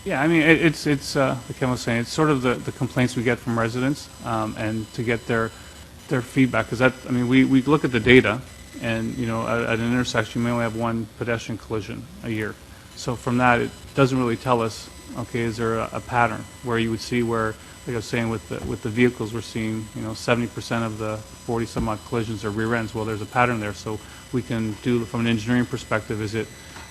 Yeah, I mean, it's like Ken was saying, it's sort of the complaints we get from residents, and to get their feedback, because we look at the data, and at an intersection you may only have one pedestrian collision a year. So from that, it doesn't really tell us, okay, is there a pattern where you would see where, like I was saying, with the vehicles, we're seeing 70% of the 40 some odd collisions are rear ends. Well, there's a pattern there, so we can do from an engineering perspective. Is it,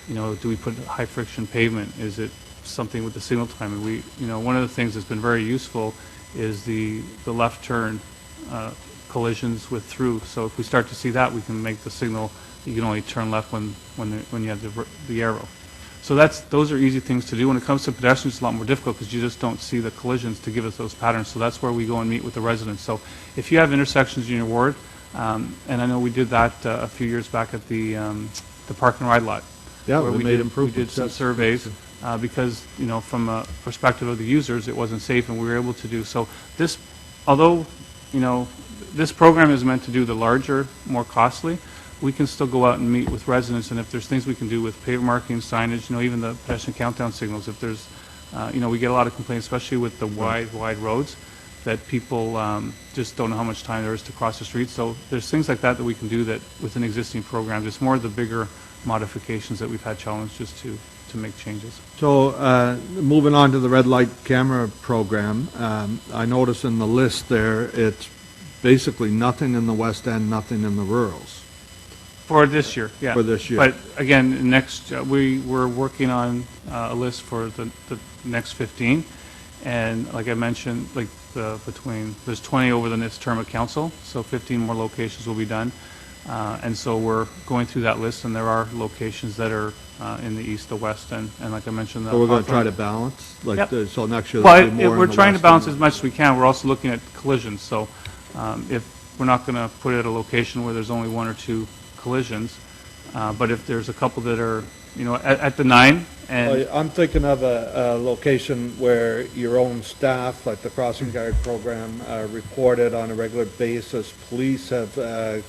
do we put high friction pavement? Is it something with the signal time? And we, one of the things that's been very useful is the left turn collisions with through. So if we start to see that, we can make the signal. You can only turn left when you have the arrow. So those are easy things to do. When it comes to pedestrians, it's a lot more difficult because you just don't see the collisions to give us those patterns. So that's where we go and meet with the residents. So if you have intersections in your ward, and I know we did that a few years back at the park and ride lot. Yeah, where we made improvements. We did some Yes. surveys because from a perspective of the users, it wasn't safe, and we were able to do so. This, although this program is meant to do the larger, more costly, we can still go out and meet with residents, and if there's things we can do with paver marking, signage, even the pedestrian countdown signals, if there's, we get a lot of complaints, especially with the wide roads, that people just don't know how much time there is to cross the street. So there's things like that we can do that within existing programs. It's more the bigger modifications that we've had challenges to make changes. So moving on to the red light camera program, I notice in the list there, it's basically nothing in the West End, nothing in the rurals. For this year, yeah. For this year. But again, next, we're working on a list for the next 15. And like I mentioned, like there's 20 over the next term of council, so 15 more locations will be done. And so we're going through that list, and there are locations that are in the east, the west, and like I mentioned. So we're going to try to balance? Yep. So next year Well, there'll be more we're in the trying to West balance and- as much as we can. We're also looking at collisions. So if we're not going to put it at a location where there's only one or two collisions, but if there's a couple that are, at the 9, and Well, I'm thinking of a location where your own staff, like the crossing guard program, reported on a regular basis. Police have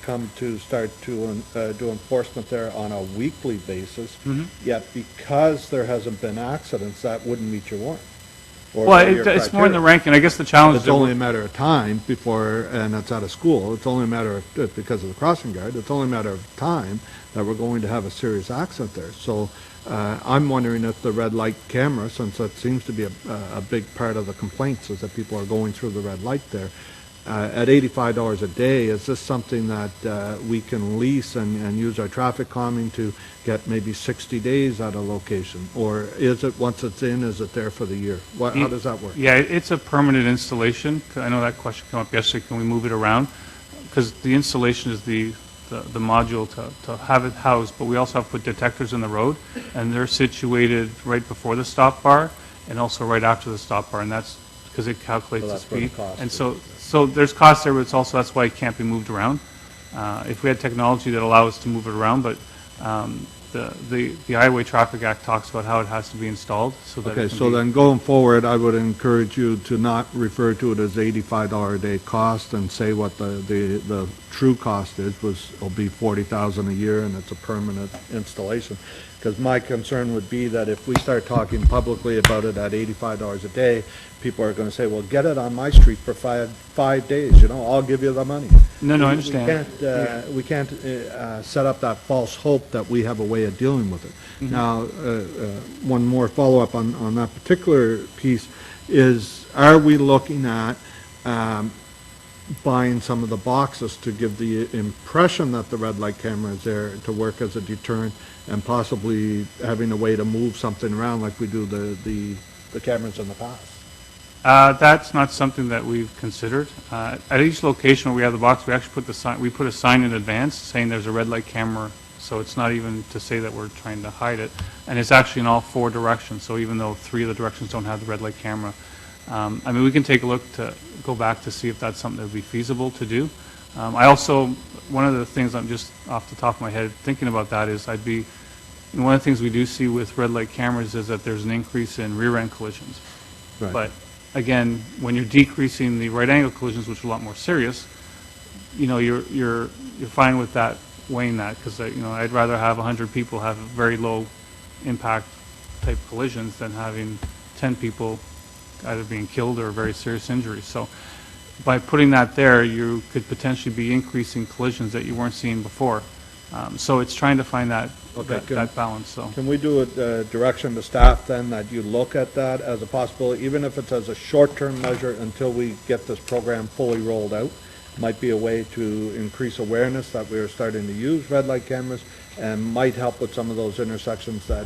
come to start to do enforcement there on a weekly basis. Mm-hmm. Yet because there hasn't been accidents, that wouldn't meet your warrant. Or well, your it's more in the criteria. ranking. I guess the challenge It's that only we're- a matter of time before, and it's out of school, it's only a matter of, because of the crossing guard, it's only a matter of time that we're going to have a serious accident there. So I'm wondering if the red light camera, since that seems to be a big part of the complaints, is that people are going through the red light there, at $85 a day, is this something that we can lease and use our traffic calming to get maybe 60 days at a location? Or is it, once it's in, is it there for the year? How does that work? Yeah, it's a permanent installation. I know that question came up yesterday. Can we move it around? Because the installation is the module to have it housed, but we also have to put detectors in the road, and they're situated right before the stop bar and also right after the stop bar, and that's because it calculates So the that's where the speed. cost And is. so there's costs there, but it's also, that's why it can't be moved around. If we had technology that allows us to move it around, but the Highway Traffic Act talks about how it has to be installed so that Okay, it can so be- then going forward, I would encourage you to not refer to it as $85 a day cost and say what the true cost is, will be $40,000 a year and it's a permanent installation. Because my concern would be that if we start talking publicly about it at $85 a day, people are going to say, well, get it on my street for five days, I'll give you the money. No, I understand. We can't set up that false hope that we have a way of dealing with it. Mm-hmm. Now, one more follow-up on that particular piece is, are we looking at buying some of the boxes to give the impression that the red light camera is there to work as a deterrent, and possibly having a way to move something around like we do the cameras in the past? That's not something that we've considered. At each location where we have the box, we actually put the sign. We put a sign in advance saying there's a red light camera. So it's not even to say that we're trying to hide it, and it's actually in all four directions. So even though 3 of the directions don't have the red light camera, I mean, we can take a look to go back to see if that's something that would be feasible to do. I also, one of the things I'm just off the top of my head thinking about that is one of the things we do see with red light cameras is that there's an increase in rear end collisions. Right. But again, when you're decreasing the right angle collisions, which are a lot more serious, you're fine with that, weighing that, because I'd rather have 100 people have very low impact type collisions than having 10 people either being killed or very serious injuries. So by putting that there, you could potentially be increasing collisions that you weren't seeing before. So it's trying to find that balance. So Can we do a direction to staff then, that you look at that as a possibility, even if it's as a short-term measure until we get this program fully rolled out? Might be a way to increase awareness that we are starting to use red light cameras, and might help with some of those intersections that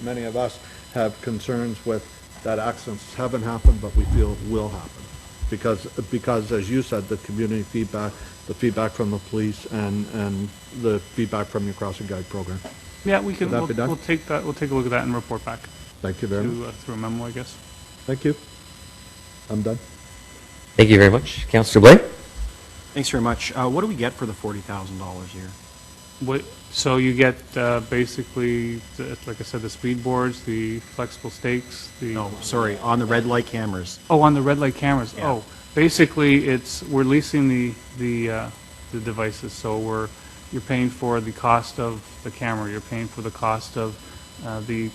many of us have concerns with, that accidents haven't happened, but we feel will happen. Because as you said, the community feedback, the feedback from the police, and the feedback from your crossing guide program. yeah, we can. Could that be done? We'll take a look at that and report back Thank you very much. through a memo, I guess. Thank you. I'm done. Thank you very much. Councillor Blais? Thanks very much. What do we get for the $40,000 here? So you get basically, like I said, the speed boards, the flexible stakes, No, sorry, on the red light cameras. Oh, on the red light cameras. Yeah. Oh, basically, we're leasing the devices. So you're paying for the cost of the camera. You're paying for the cost of the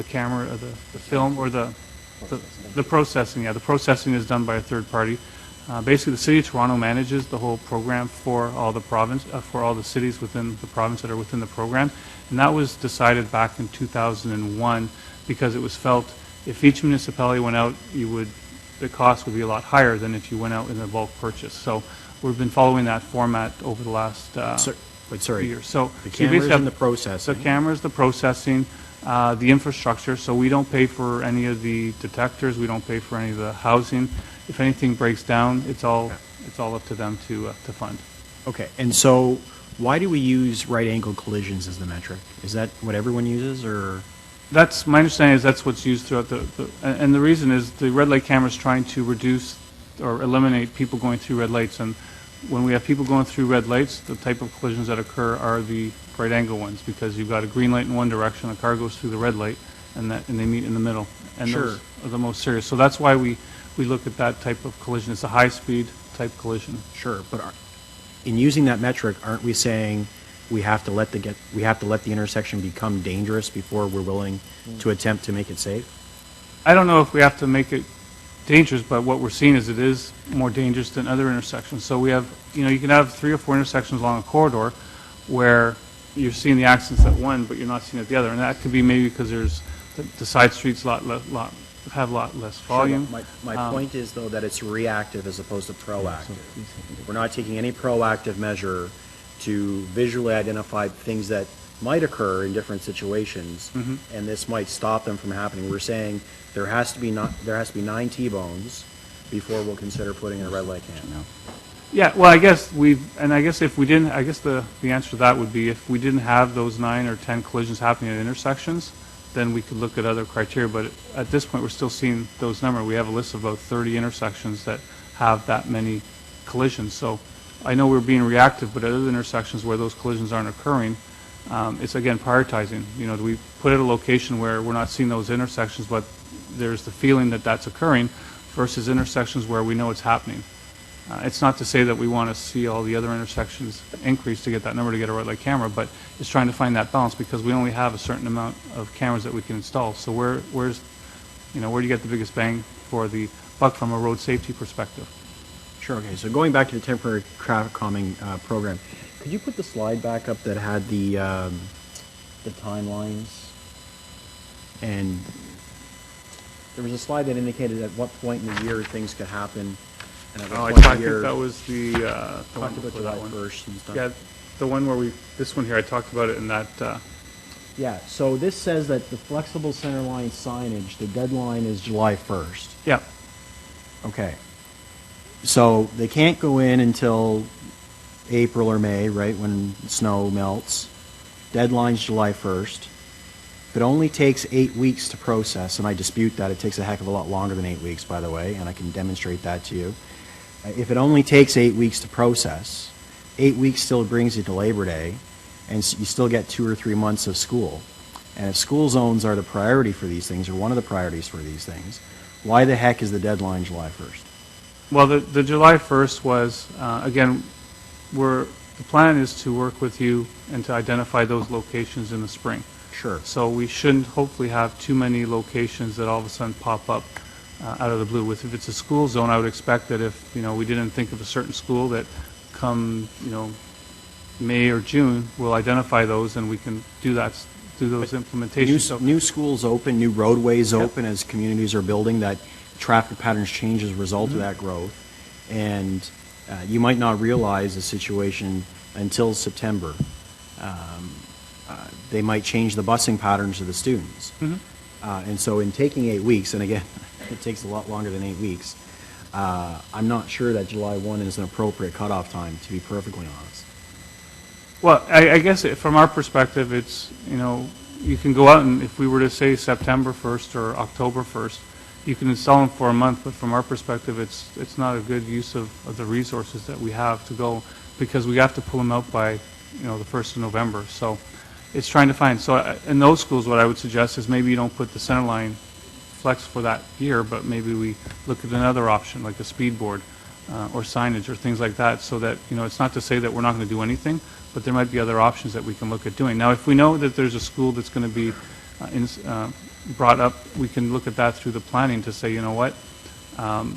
camera, the film, or the processing. Yeah, the processing is done by a third party. Basically, the City of Toronto manages the whole program for all the cities within the province that are within the program, and that was decided back in 2001 because it was felt if each municipality went out, the cost would be a lot higher than if you went out in a bulk purchase. So we've been following that format over the last few years. So The you basically cameras have and the processing. the cameras, the processing, the infrastructure, so we don't pay for any of the detectors, we don't pay for any of the housing. If anything breaks down, it's all up to them to fund. Okay, and so why do we use right angle collisions as the metric? Is that what everyone uses, or? That's, my understanding is that's what's used throughout and the reason is the red light camera is trying to reduce or eliminate people going through red lights, and when we have people going through red lights, the type of collisions that occur are the right angle ones, because you've got a green light in one direction, a car goes through the red light, and they meet in the middle. And Sure. those are the most serious. So that's why we look at that type of collision. It's a high-speed type collision. Sure, but in using that metric, aren't we saying we have to let the intersection become dangerous before we're willing to attempt to make it safe? I don't know if we have to make it dangerous, but what we're seeing is it is more dangerous than other intersections. So we have, you can have 3 or 4 intersections along a corridor where you're seeing the accidents at one, but you're not seeing at the other. And that could be maybe because there's the side streets have a lot less volume. Sure, my point is, though, that it's reactive as opposed to proactive. We're not taking any proactive measure to visually identify things that might occur in different situations, and this might stop them from happening. We're saying there has to be 9 T-bones before we'll consider putting in a red light cam. Yeah, well, I guess if we didn't, the answer to that would be if we didn't have those 9 or 10 collisions happening at intersections, then we could look at other criteria. But at this point, we're still seeing those numbers. We have a list of about 30 intersections that have that many collisions. So I know we're being reactive, but at other intersections where those collisions aren't occurring, it's again prioritizing. You know, do we put it at a location where we're not seeing those intersections, but there's the feeling that that's occurring, versus intersections where we know it's happening. It's not to say that we want to see all the other intersections increase to get that number to get a red light camera, but it's trying to find that balance because we only have a certain amount of cameras that we can install. So where do you get the biggest bang for the buck from a road safety perspective? Sure, okay, so going back to the temporary traffic calming program, could you put the slide back up that had the timelines? And there was a slide that indicated at what point in the year things could happen. And at what I point in the think year, that was the talked about for July that one. 1st and stuff. Yeah, the one where this one here, I talked about it in that. Yeah, so this says that the flexible center line signage, the deadline is July 1st. Yeah. Okay. So they can't go in until April or May, right, when snow melts. Deadline's July 1st. If it only takes 8 weeks to process, and I dispute that, it takes a heck of a lot longer than 8 weeks, by the way, and I can demonstrate that to you. If it only takes 8 weeks to process, 8 weeks still brings you to Labor Day, and you still get 2 or 3 months of school. And if school zones are the priority for these things, or one of the priorities for these things, why the heck is the deadline July 1st? Well, the July 1st was, again, the plan is to work with you and to identify those locations in the spring. Sure. So we shouldn't hopefully have too many locations that all of a sudden pop up out of the blue. If it's a school zone, I would expect that if, we didn't think of a certain school, that come, May or June, we'll identify those and we can do those implementations. So New schools open, new roadways open as communities are building, that traffic patterns change as a result of that growth. And you might not realize the situation until September. They might change the busing patterns of the students. And so in taking 8 weeks, and again, it takes a lot longer than 8 weeks, I'm not sure that July 1 is an appropriate cutoff time, to be perfectly honest. Well, I guess from our perspective, it's, you can go out and if we were to say September 1st or October 1st, you can install them for a month, but from our perspective, it's not a good use of the resources that we have to go, because we have to pull them out by, the 1st of November. So it's trying to find, so in those schools, what I would suggest is maybe you don't put the center line flex for that year, but maybe we look at another option, like a speed board or signage or things like that, so that, it's not to say that we're not going to do anything, but there might be other options that we can look at doing. Now, if we know that there's a school that's going to be brought up, we can look at that through the planning to say, you know what,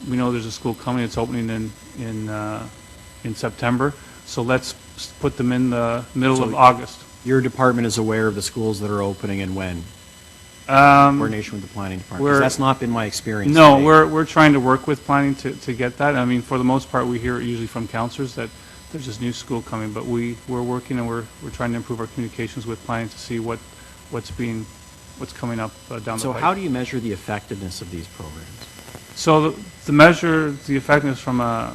we know there's a school coming, it's opening in September, so let's put them in the middle of August. Your department is aware of the schools that are opening and when? Coordination with the planning department? 'Cause that's not been my experience. No, today. we're trying to work with planning to get that. I mean, for the most part, we hear it usually from counselors that there's this new school coming, but we're working and we're trying to improve our communications with planning to see what's coming up down the So pike. how do you measure the effectiveness of these programs? So to measure the effectiveness from I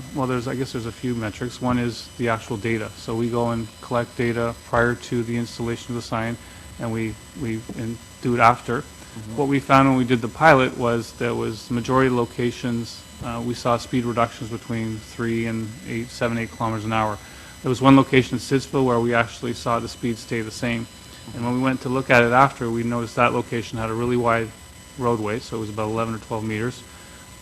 guess there's a few metrics. One is the actual data. So we go and collect data prior to the installation of the sign, and we do it after. What we found when we did the pilot was there was the majority of locations, we saw speed reductions between 3 and 7, 8 kilometers an hour. There was one location in Stittsville where we actually saw the speed stay the same. And when we went to look at it after, we noticed that location had a really wide roadway, so it was about 11 or 12 meters.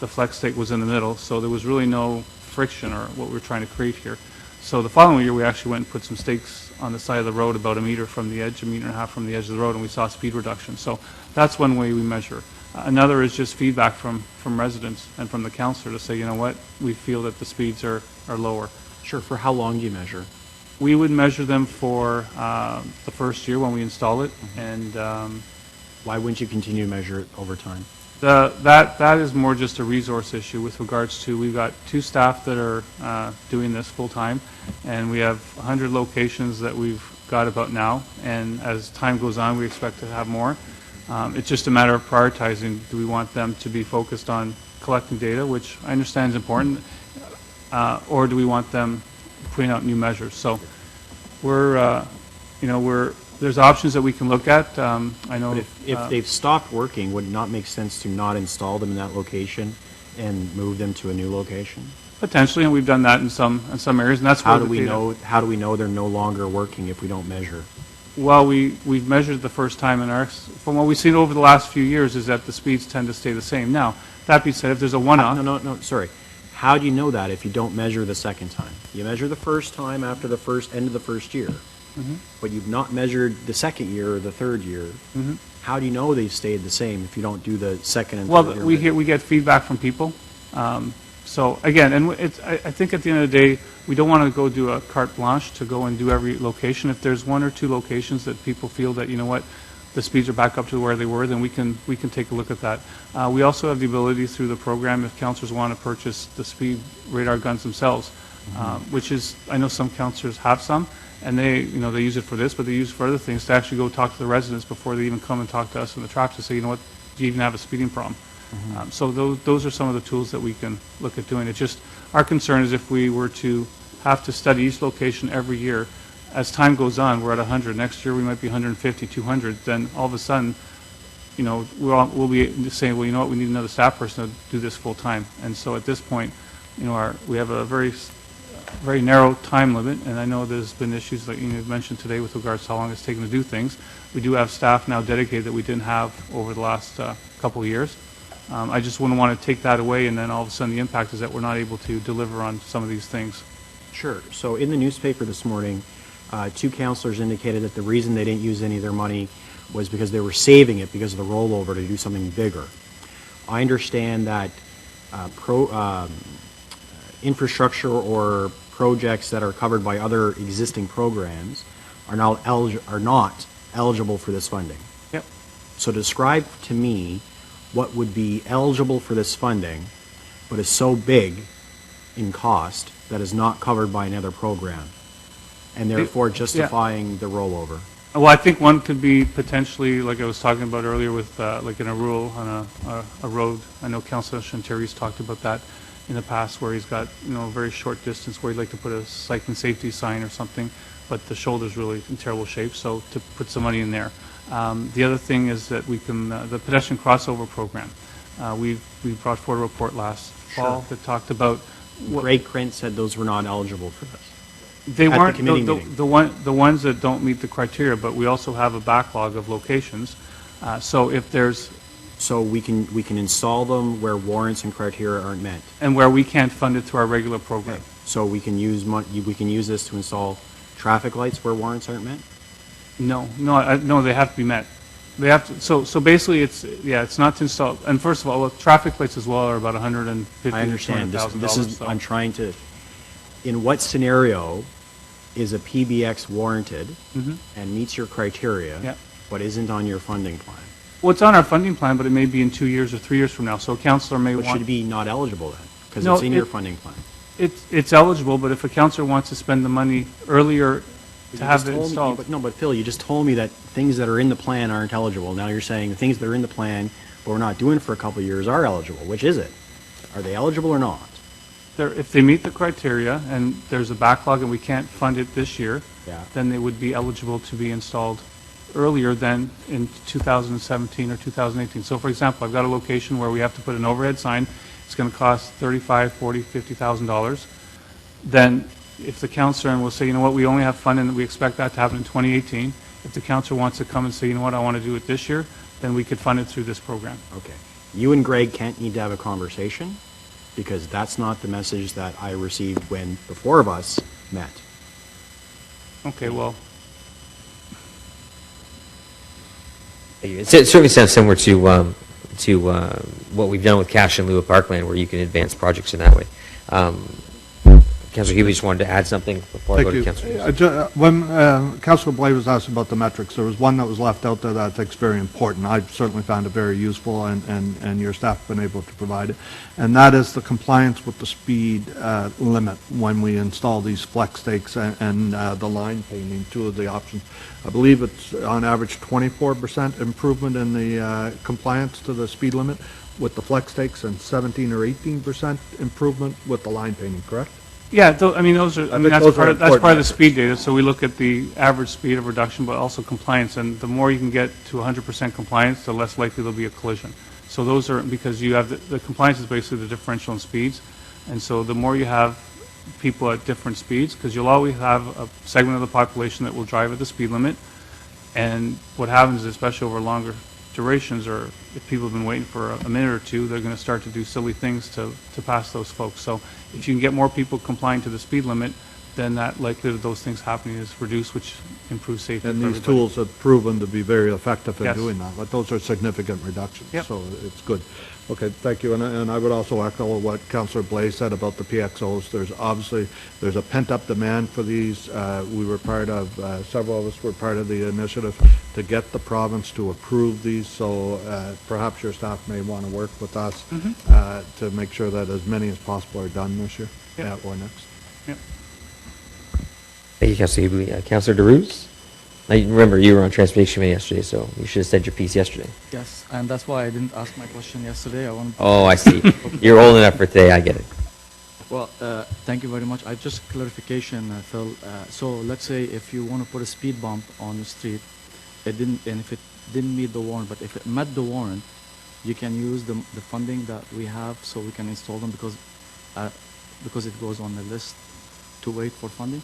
The flex stick was in the middle, so there was really no friction or what we were trying to create here. So the following year, we actually went and put some stakes on the side of the road about a meter from the edge, 1.5 meters from the edge of the road, and we saw speed reduction. So that's one way we measure. Another is just feedback from residents and from the councillor to say, you know what, we feel that the speeds are lower. Sure. For how long do you measure? We would measure them for the first year when we install it, and Why wouldn't you continue to measure it over time? that is more just a resource issue with regards to, we've got 2 staff that are doing this full-time, and we have 100 locations that we've got about now, and as time goes on, we expect to have more. It's just a matter of prioritizing. Do we want them to be focused on collecting data, which I understand is important, or do we want them putting out new measures? So we're there's options that we can look at. I know. But if they've stopped working, would it not make sense to not install them in that location and move them to a new location? Potentially, and we've done that in some areas, and that's where How do the we data- know, how do we know they're no longer working if we don't measure? Well, we've measured the first time in our, from what we've seen over the last few years, is that the speeds tend to stay the same. Now, that being said, if there's a one-off. No, sorry. How do you know that if you don't measure the second time? You measure the first time after the end of the first year, but you've not measured the second year or the third year. How do you know they've stayed the same if you don't do the second and third year? Well, we get feedback from people. So again, and I think at the end of the day, we don't want to go do a carte blanche to go and do every location. If there's one or two locations that people feel that, you know what, the speeds are back up to where they were, then we can take a look at that. We also have the ability through the program, if councillors want to purchase the speed radar guns themselves, which is, I know some councillors have some, and they use it for this, but they use it for other things, to actually go talk to the residents before they even come and talk to us in the traffic to say, you know what, do you even have a speeding problem? So those are some of the tools that we can look at doing. It's just, our concern is if we were to have to study each location every year, as time goes on, we're at 100. Next year we might be 150, 200. Then all of a sudden, we'll be saying, well, you know what, we need another staff person to do this full time. And so at this point, we have a very narrow time limit, and I know there's been issues like you mentioned today with regards to how long it's taken to do things. We do have staff now dedicated that we didn't have over the last couple of years. I just wouldn't want to take that away, and then all of a sudden the impact is that we're not able to deliver on some of these things. Sure. So in the newspaper this morning, two councillors indicated that the reason they didn't use any of their money was because they were saving it because of the rollover to do something bigger. I understand that infrastructure or projects that are covered by other existing programs are not eligible for this funding. Yep. So describe to me what would be eligible for this funding, but is so big in cost that is not covered by another program, and therefore justifying the rollover. Well, I think one could be potentially, like I was talking about earlier, with like in a rural, on a road. I know Councillor Chanteri's talked about that in the past, where he's got a very short distance where he'd like to put a cycling safety sign or something, but the shoulder's really in terrible shape, so to put some money in there. The other thing is that we can, the pedestrian crossover program. We brought forward a report last fall that talked about. Greg Krent said those were not eligible for this. They At the weren't committee meeting. the ones that don't meet the criteria, but we also have a backlog of locations. So if there's So we can install them where warrants and criteria aren't met. and where we can't fund it through our regular program. So we can use this to install traffic lights where warrants aren't met? No, they have to be met. They have to. So basically, it's not to install. And first of all, traffic lights as well are about $150,000 I understand. to $200,000. I'm trying to, in what scenario is a PBX warranted and meets your criteria, but isn't on your funding plan? Well, it's on our funding plan, but it may be in 2 years or 3 years from now. So a councillor may But want. should it be not eligible then? Because No, it's in your funding plan. It's eligible, but if a councillor wants to spend the money earlier to have it installed. But Phil, you just told me that things that are in the plan aren't eligible. Now you're saying the things that are in the plan, but we're not doing for a couple of years, are eligible. Which is it? Are they eligible or not? If they meet the criteria and there's a backlog and we can't fund it this year, then they would be eligible to be installed earlier than in 2017 or 2018. So for example, I've got a location where we have to put an overhead sign. It's going to cost $35,000, $40,000, $50,000. Then if the councillor will say, you know what, we only have funding and we expect that to happen in 2018. If the councillor wants to come and say, you know what, I want to do it this year, then we could fund it through this program. Okay. You and Greg Kent need to have a conversation, because that's not the message that I received when the four of us met. Okay, well, It certainly sounds similar to what we've done with cash in lieu of parkland, where you can advance projects in that way. Councillor Huey just wanted to add something before I go to Councillor. When Councillor Blay was asked about the metrics, there was one that was left out there that I think is very important. I've certainly found it very useful, and your staff have been able to provide it, and that is the compliance with the speed limit when we install these flex stakes and the line painting, two of the options. I believe it's on average 24% improvement in the compliance to the speed limit with the flex stakes, and 17 or 18% improvement with the line painting, correct? Yeah, I mean, those are, I mean, think that's those are part of the important. speed data, so we look at the average speed of reduction, but also compliance, and the more you can get to 100% compliance, the less likely there'll be a collision. So those are, because you have, the compliance is basically the differential in speeds, and so the more you have people at different speeds, because you'll always have a segment of the population that will drive at the speed limit, and what happens, especially over longer durations, or if people have been waiting for a minute or two, they're going to start to do silly things to pass those folks. So if you can get more people complying to the speed limit, then that likelihood of those things happening is reduced, which improves safety And for these everybody. tools have proven to be very effective in Yes. doing that, but those are significant reductions. Yep. So it's good. Okay, thank you. And I would also echo what Councillor Blais said about the PXOs. There's obviously, there's a pent-up demand for these. We were part of, several of us were part of the initiative to get the province to approve these, so perhaps your staff may want to work with us to make sure that as many as possible are done this year. Yep. Or next. Yep. Thank you, Councillor Hubie. Councillor DeRuz? Now, you remember, you were on Transportation Committee yesterday, so you should have said your piece yesterday. Yes, and that's why I didn't ask my question yesterday. I want. Oh, I see. You're old enough for today, I get it. Well, thank you very much. I just clarification, Phil. So let's say if you want to put a speed bump on the street, it didn't, and if it didn't meet the warrant, but if it met the warrant, you can use the funding that we have, so we can install them because it goes on the list to wait for funding.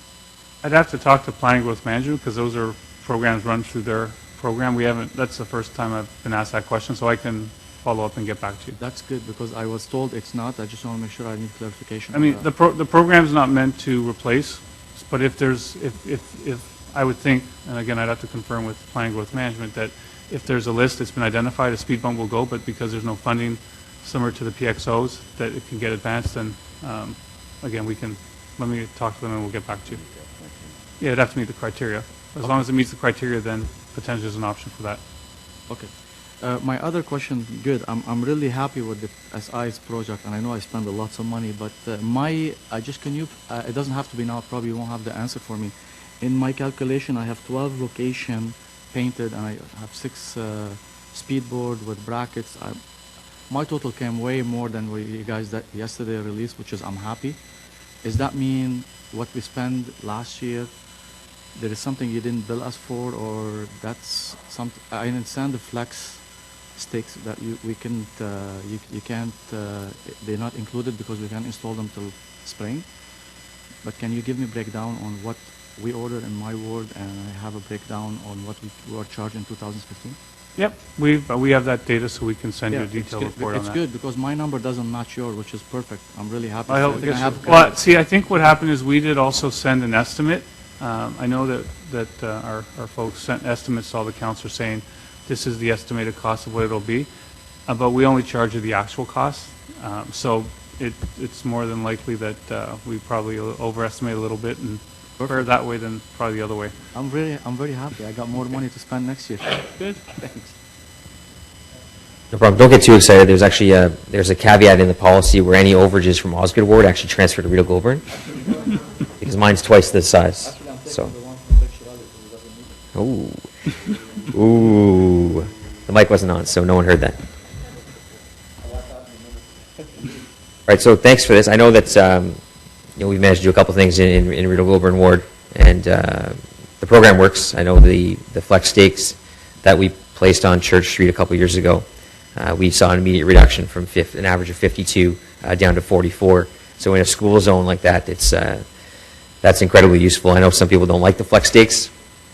I'd have to talk to Planning Growth Management, because those are programs run through their program. We haven't, that's the first time I've been asked that question, so I can follow up and get back to you. That's good because I was told it's not. I just want to make sure I need clarification. I on mean, that. the program's not meant to replace, but if there's, if I would think, and again, I'd have to confirm with Planning Growth Management, that if there's a list that's been identified, a speed bump will go, but because there's no funding similar to the PXOs, that it can get advanced, then, again, let me talk to them and we'll get back to you. Yeah, it'd have to meet the criteria. As long as it meets the criteria, then potentially there's an option for that. Okay. My other question, good. I'm really happy with the SI's project, and I know I spend lots of money, but it doesn't have to be now, probably you won't have the answer for me. In my calculation, I have 12 location painted, and I have 6 speed board with brackets. My total came way more than what you guys that yesterday released, which is I'm happy. Does that mean what we spent last year, there is something you didn't bill us for, or that's something? I understand the flex stakes that we can't, you can't, they're not included because we can't install them till spring. But can you give me a breakdown on what we ordered in my ward, and I have a breakdown on what we were charged in 2015? Yep, we have that data, so we can send you a it's detailed good. report on that. It's good because my number doesn't match yours, which is perfect. I'm really happy. I So hope, think I have well, see, I think what happened is we did also send an estimate. I know that our folks sent estimates to all the councilors saying, this is the estimated cost of what it'll be, but we only charge you the actual cost. So it's more than likely that we probably overestimate a little bit, and better that way than probably the other way. I'm very happy. I got more money to spend next year. Good. Thanks. No problem. Don't get too excited. There's actually there's a caveat in the policy where any overages from Osgood Ward actually transfer to Rita Goulburn, because mine's twice this size. So. Ooh. Ooh. The mic wasn't on, so no one heard that. All right, so thanks for this. I know that we've managed to do a couple things in Rita Goulburn Ward, and the program works. I know the flex stakes that we placed on Church Street a couple years ago, we saw an immediate reduction from an average of 52 down to 44. So in a school zone like that, that's incredibly useful. I know some people don't like the flex stakes,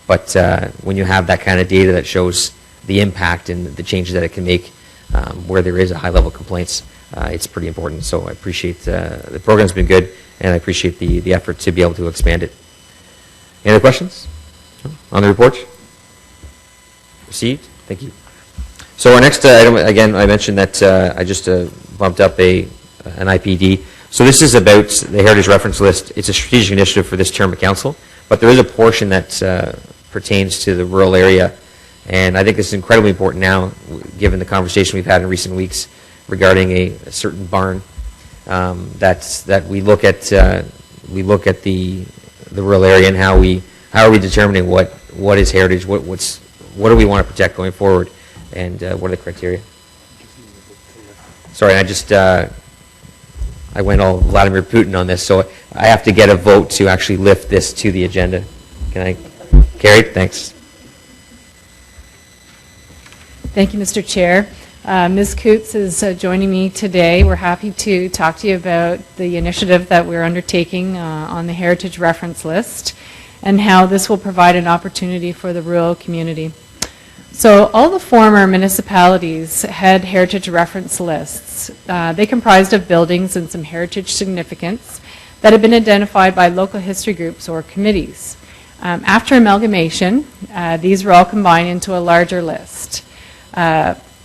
but when you have that kind of data that shows the impact and the changes that it can make where there is a high level of complaints, it's pretty important. So I appreciate the program's been good, and I appreciate the effort to be able to expand it. Any other questions on the report? Received? Thank you. So our next item, again, I mentioned that I just bumped up an IPD. So this is about the Heritage Reference List. It's a strategic initiative for this term of council, but there is a portion that pertains to the rural area, and I think this is incredibly important now, given the conversation we've had in recent weeks regarding a certain barn. That we look at the rural area and how are we determining what is heritage, what do we want to protect going forward, and what are the criteria? Sorry, I just I went all Vladimir Putin on this, so I have to get a vote to actually lift this to the agenda. Can I? Carried? Thanks. Thank you, Mr. Chair. Ms. Coots is joining me today. We're happy to talk to you about the initiative that we're undertaking on the Heritage Reference List and how this will provide an opportunity for the rural community. So all the former municipalities had heritage reference lists. They comprised of buildings and some heritage significance that had been identified by local history groups or committees. After amalgamation, these were all combined into a larger list.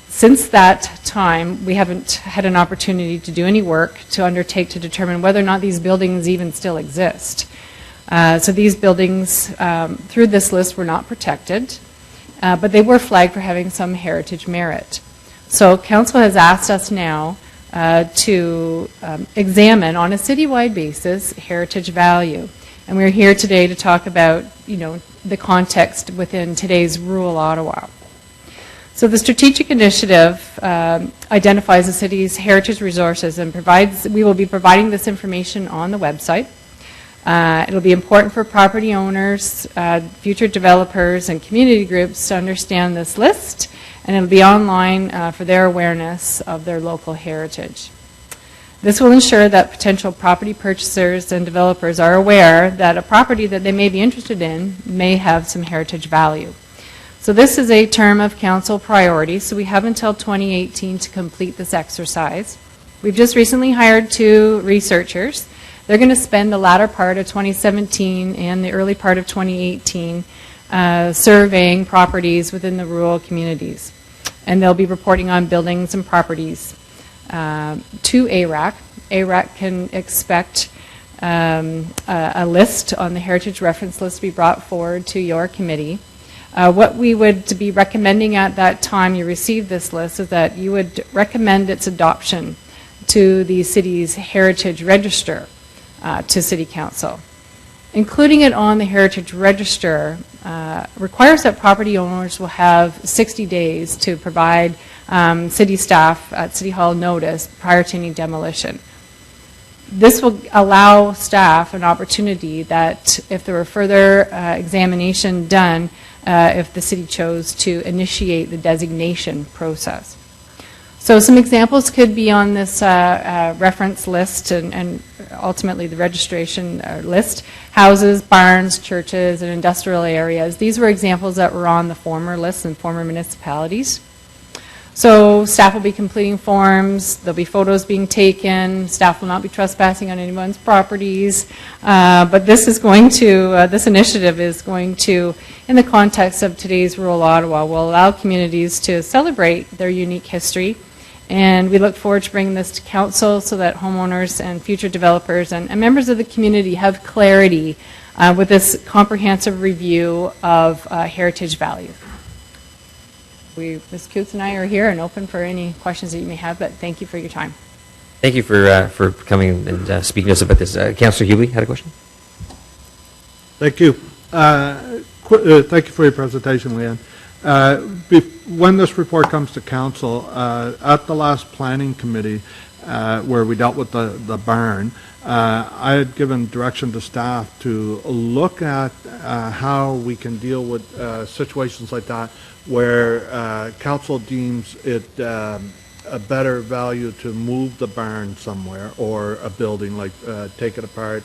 Since that time, we haven't had an opportunity to do any work to undertake to determine whether or not these buildings even still exist. So these buildings, through this list, were not protected, but they were flagged for having some heritage merit. So Council has asked us now to examine, on a citywide basis, heritage value. And we're here today to talk about, the context within today's rural Ottawa. So the strategic initiative identifies the city's heritage resources and we will be providing this information on the website. It'll be important for property owners, future developers, and community groups to understand this list, and it'll be online for their awareness of their local heritage. This will ensure that potential property purchasers and developers are aware that a property that they may be interested in may have some heritage value. So this is a term of council priority, so we have until 2018 to complete this exercise. We've just recently hired 2 researchers. They're going to spend the latter part of 2017 and the early part of 2018 surveying properties within the rural communities. And they'll be reporting on buildings and properties to ARAC. ARAC can expect a list on the Heritage Reference List to be brought forward to your committee. What we would be recommending at that time you receive this list is that you would recommend its adoption to the city's Heritage Register to City Council. Including it on the Heritage Register requires that property owners will have 60 days to provide city staff at City Hall notice prior to any demolition. This will allow staff an opportunity that if there were further examination done, if the city chose to initiate the designation process. So some examples could be on this reference list and ultimately the registration list: houses, barns, churches, and industrial areas. These were examples that were on the former list in former municipalities. So staff will be completing forms, there'll be photos being taken, staff will not be trespassing on anyone's properties, but this is going to, this initiative is going to, in the context of today's rural Ottawa, will allow communities to celebrate their unique history, and we look forward to bringing this to council so that homeowners and future developers and members of the community have clarity with this comprehensive review of heritage value. Ms. Coots and I are here and open for any questions that you may have, but thank you for your time. Thank you for coming and speaking to us about this. Councillor Hubie had a question? Thank you. Thank you for your presentation, Leanne. When this report comes to council, at the last planning committee where we dealt with the barn, I had given direction to staff to look at how we can deal with situations like that where council deems it a better value to move the barn somewhere or a building, like take it apart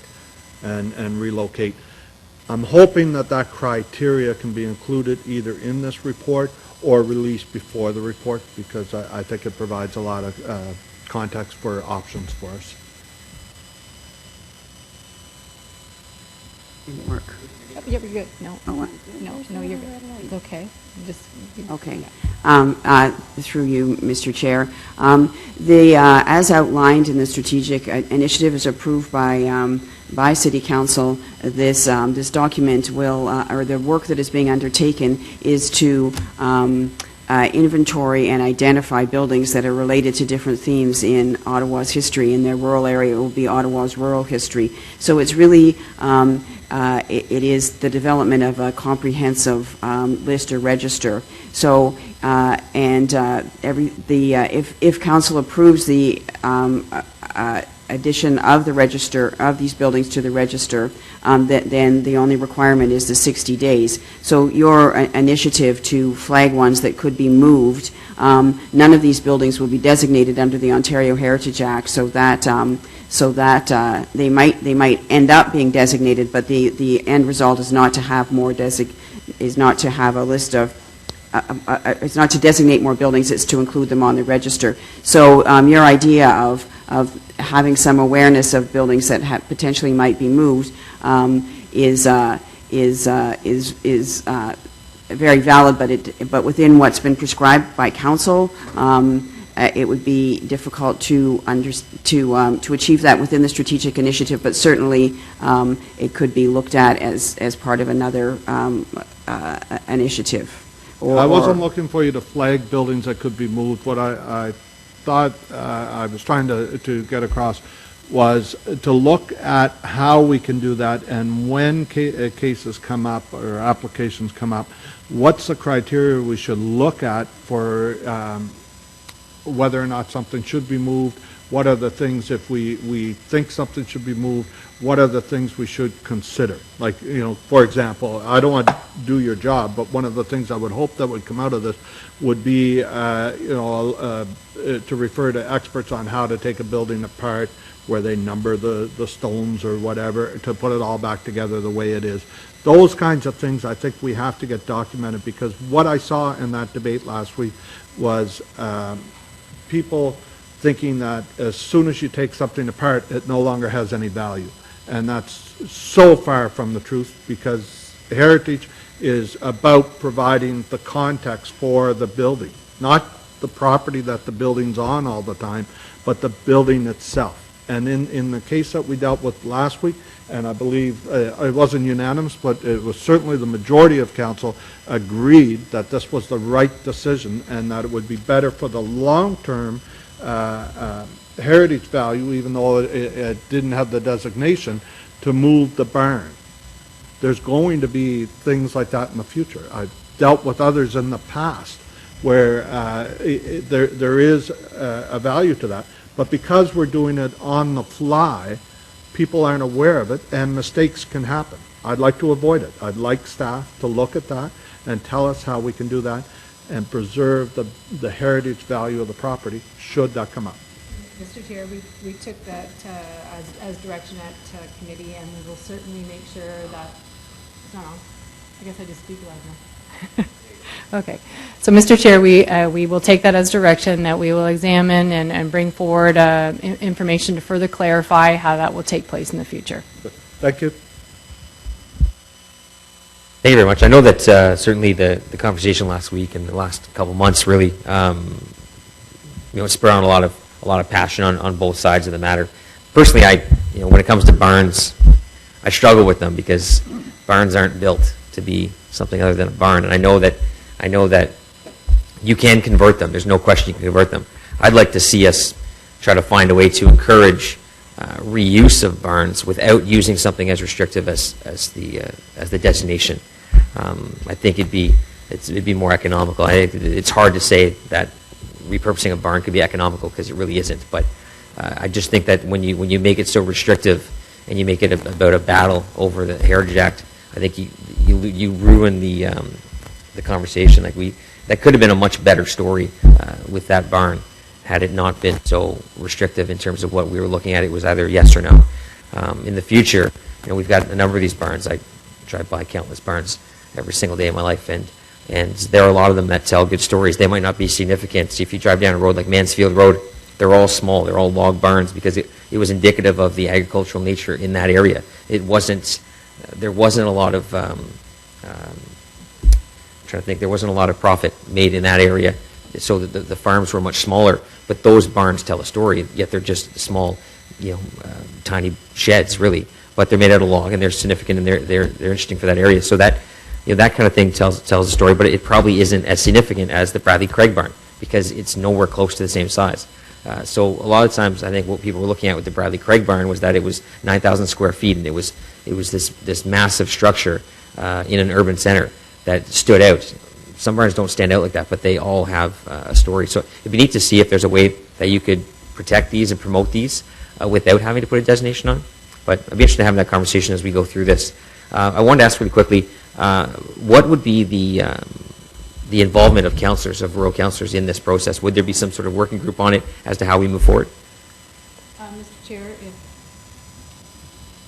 and relocate. I'm hoping that that criteria can be included either in this report or released before the report, because I think it provides a lot of context for options for us. Didn't work. Yeah, you're good. No, Oh, what? no, you're good. It's okay. Just Okay. Through you, Mr. Chair. As outlined in the strategic initiative is approved by City Council, this document will, or the work that is being undertaken is to inventory and identify buildings that are related to different themes in Ottawa's history. In their rural area, it will be Ottawa's rural history. So it's really, it is the development of a comprehensive list or register. So, if council approves the addition of the register, of these buildings to the register, then the only requirement is the 60 days. So your initiative to flag ones that could be moved, none of these buildings will be designated under the Ontario Heritage Act, so that they might end up being designated, but the end result is not to have is not to have a list of it's not to designate more buildings, it's to include them on the register. So your idea of having some awareness of buildings that potentially might be moved is very valid, but within what's been prescribed by council, it would be difficult to achieve that within the strategic initiative, but certainly it could be looked at as part of another initiative. I wasn't looking for you to flag buildings that could be moved. What I thought I was trying to get across was to look at how we can do that, and when cases come up or applications come up, what's the criteria we should look at for whether or not something should be moved. What are the things, if we think something should be moved, what are the things we should consider? Like, for example, I don't want to do your job, but one of the things I would hope that would come out of this would be, to refer to experts on how to take a building apart, where they number the stones or whatever, to put it all back together the way it is. Those kinds of things I think we have to get documented, because what I saw in that debate last week was people thinking that as soon as you take something apart, it no longer has any value. And that's so far from the truth, because heritage is about providing the context for the building, not the property that the building's on all the time, but the building itself. And in the case that we dealt with last week, and I believe it wasn't unanimous, but it was certainly the majority of council agreed that this was the right decision, and that it would be better for the long-term heritage value, even though it didn't have the designation, to move the barn. There's going to be things like that in the future. I've dealt with others in the past where there is a value to that. But because we're doing it on the fly, people aren't aware of it, and mistakes can happen. I'd like to avoid it. I'd like staff to look at that and tell us how we can do that and preserve the heritage value of the property, should that come up. Mr. Chair, we took that as direction at committee, and we will certainly make sure that, no, I guess I just speak loud now. Okay. So, Mr. Chair, we will take that as direction, that we will examine and bring forward information to further clarify how that will take place in the future. Thank you. Thank you very much. I know that certainly the conversation last week and the last couple months really, spurred on a lot of passion on both sides of the matter. Personally, when it comes to barns, I struggle with them, because barns aren't built to be something other than a barn, and I know that you can convert them. There's no question you can convert them. I'd like to see us try to find a way to encourage reuse of barns without using something as restrictive as the designation. I think it'd be more economical. I think it's hard to say that repurposing a barn could be economical, because it really isn't. But I just think that when you make it so restrictive and you make it about a battle over the Heritage Act, I think you ruin the conversation. That could have been a much better story with that barn, had it not been so restrictive in terms of what we were looking at. It was either yes or no. In the future, we've got a number of these barns. I drive by countless barns every single day of my life, and there are a lot of them that tell good stories. They might not be significant. See, if you drive down a road like Mansfield Road, they're all small. They're all log barns, because it was indicative of the agricultural nature in that area. There wasn't a lot of there wasn't a lot of profit made in that area, so that the farms were much smaller. But those barns tell a story, yet they're just small, tiny sheds, really. But they're made out of log, and they're significant, and they're interesting for that area. So that that kind of thing tells a story. But it probably isn't as significant as the Bradley Craig barn, because it's nowhere close to the same size. So a lot of times, I think what people were looking at with the Bradley Craig barn was that it was 9,000 square feet, and it was this massive structure in an urban center that stood out. Some barns don't stand out like that, but they all have a story. So it'd be neat to see if there's a way that you could protect these and promote these without having to put a designation on. But I'd be interested in having that conversation as we go through this. I wanted to ask really quickly, what would be the involvement of councillors, of rural councillors in this process? Would there be some sort of working group on it as to how we move forward? Mr. Chair,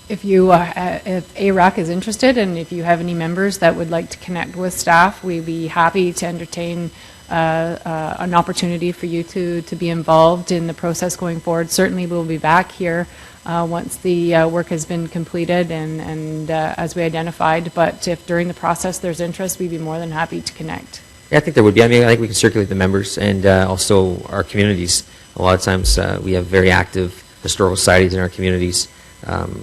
if ARAC is interested and if you have any members that would like to connect with staff, we'd be happy to entertain an opportunity for you to be involved in the process going forward. Certainly we'll be back here once the work has been completed and as we identified, but if during the process there's interest, we'd be more than happy to connect. Yeah, I think there would be. I mean, I think we can circulate the members and also our communities. A lot of times we have very active historical societies in our communities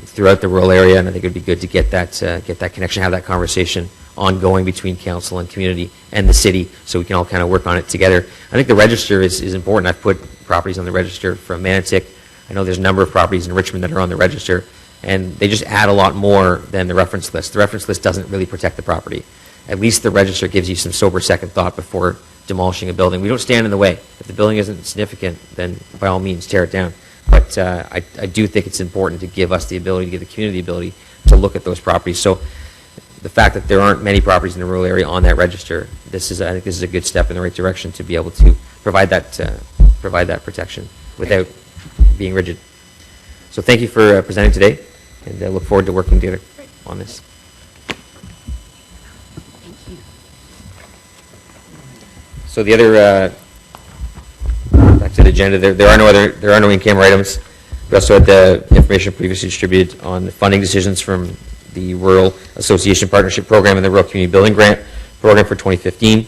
throughout the rural area, and I think it would be good to get that connection, have that conversation ongoing between council and community and the city, so we can all kind of work on it together. I think the register is important. I've put properties on the register from Manotick. I know there's a number of properties in Richmond that are on the register, and they just add a lot more than the reference list. The reference list doesn't really protect the property. At least the register gives you some sober second thought before demolishing a building. We don't stand in the way. If the building isn't significant, then by all means tear it down. But I do think it's important to give us the ability, to give the community the ability to look at those properties. So the fact that there aren't many properties in the rural area on that register, I think this is a good step in the right direction to be able to provide that protection without being rigid. So thank you for presenting today, and I look forward to working together on this. So the other, back to the agenda, there are no in-camera items. We also had the information previously distributed on the funding decisions from the Rural Association Partnership Program and the Rural Community Building Grant Program for 2015.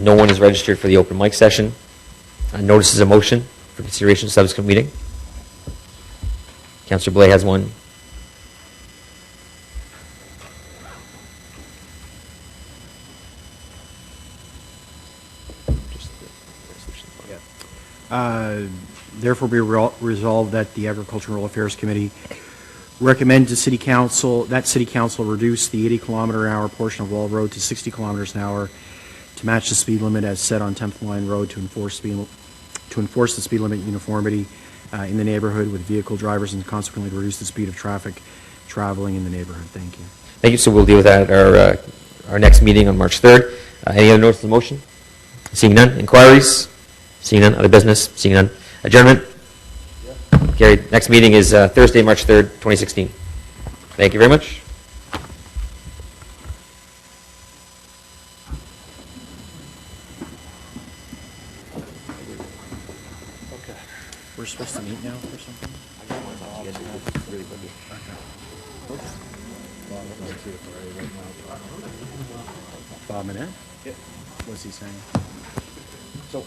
No one is registered for the open mic session. Notices of motion for consideration subsequent meeting. Councillor Blais has one. Therefore be resolved that the Agriculture and Rural Affairs Committee recommend to City Council reduce the 80-kilometer-an-hour portion of Wall Road to 60 kilometers an hour to match the speed limit as set on 10th Line Road to enforce the speed limit uniformity in the neighborhood with vehicle drivers and consequently reduce the speed of traffic traveling in the neighborhood. Thank you. Thank you. So we'll deal with that at our next meeting on March 3rd. Any other notice of the motion? Seeing none. Inquiries? Seeing none. Other business? Seeing none. Adjournment? Yeah. Carried. Next meeting is Thursday, March 3rd, 2016. Thank you very much. We're supposed to meet now for something? Bob Manette? Yeah. What's he saying? So,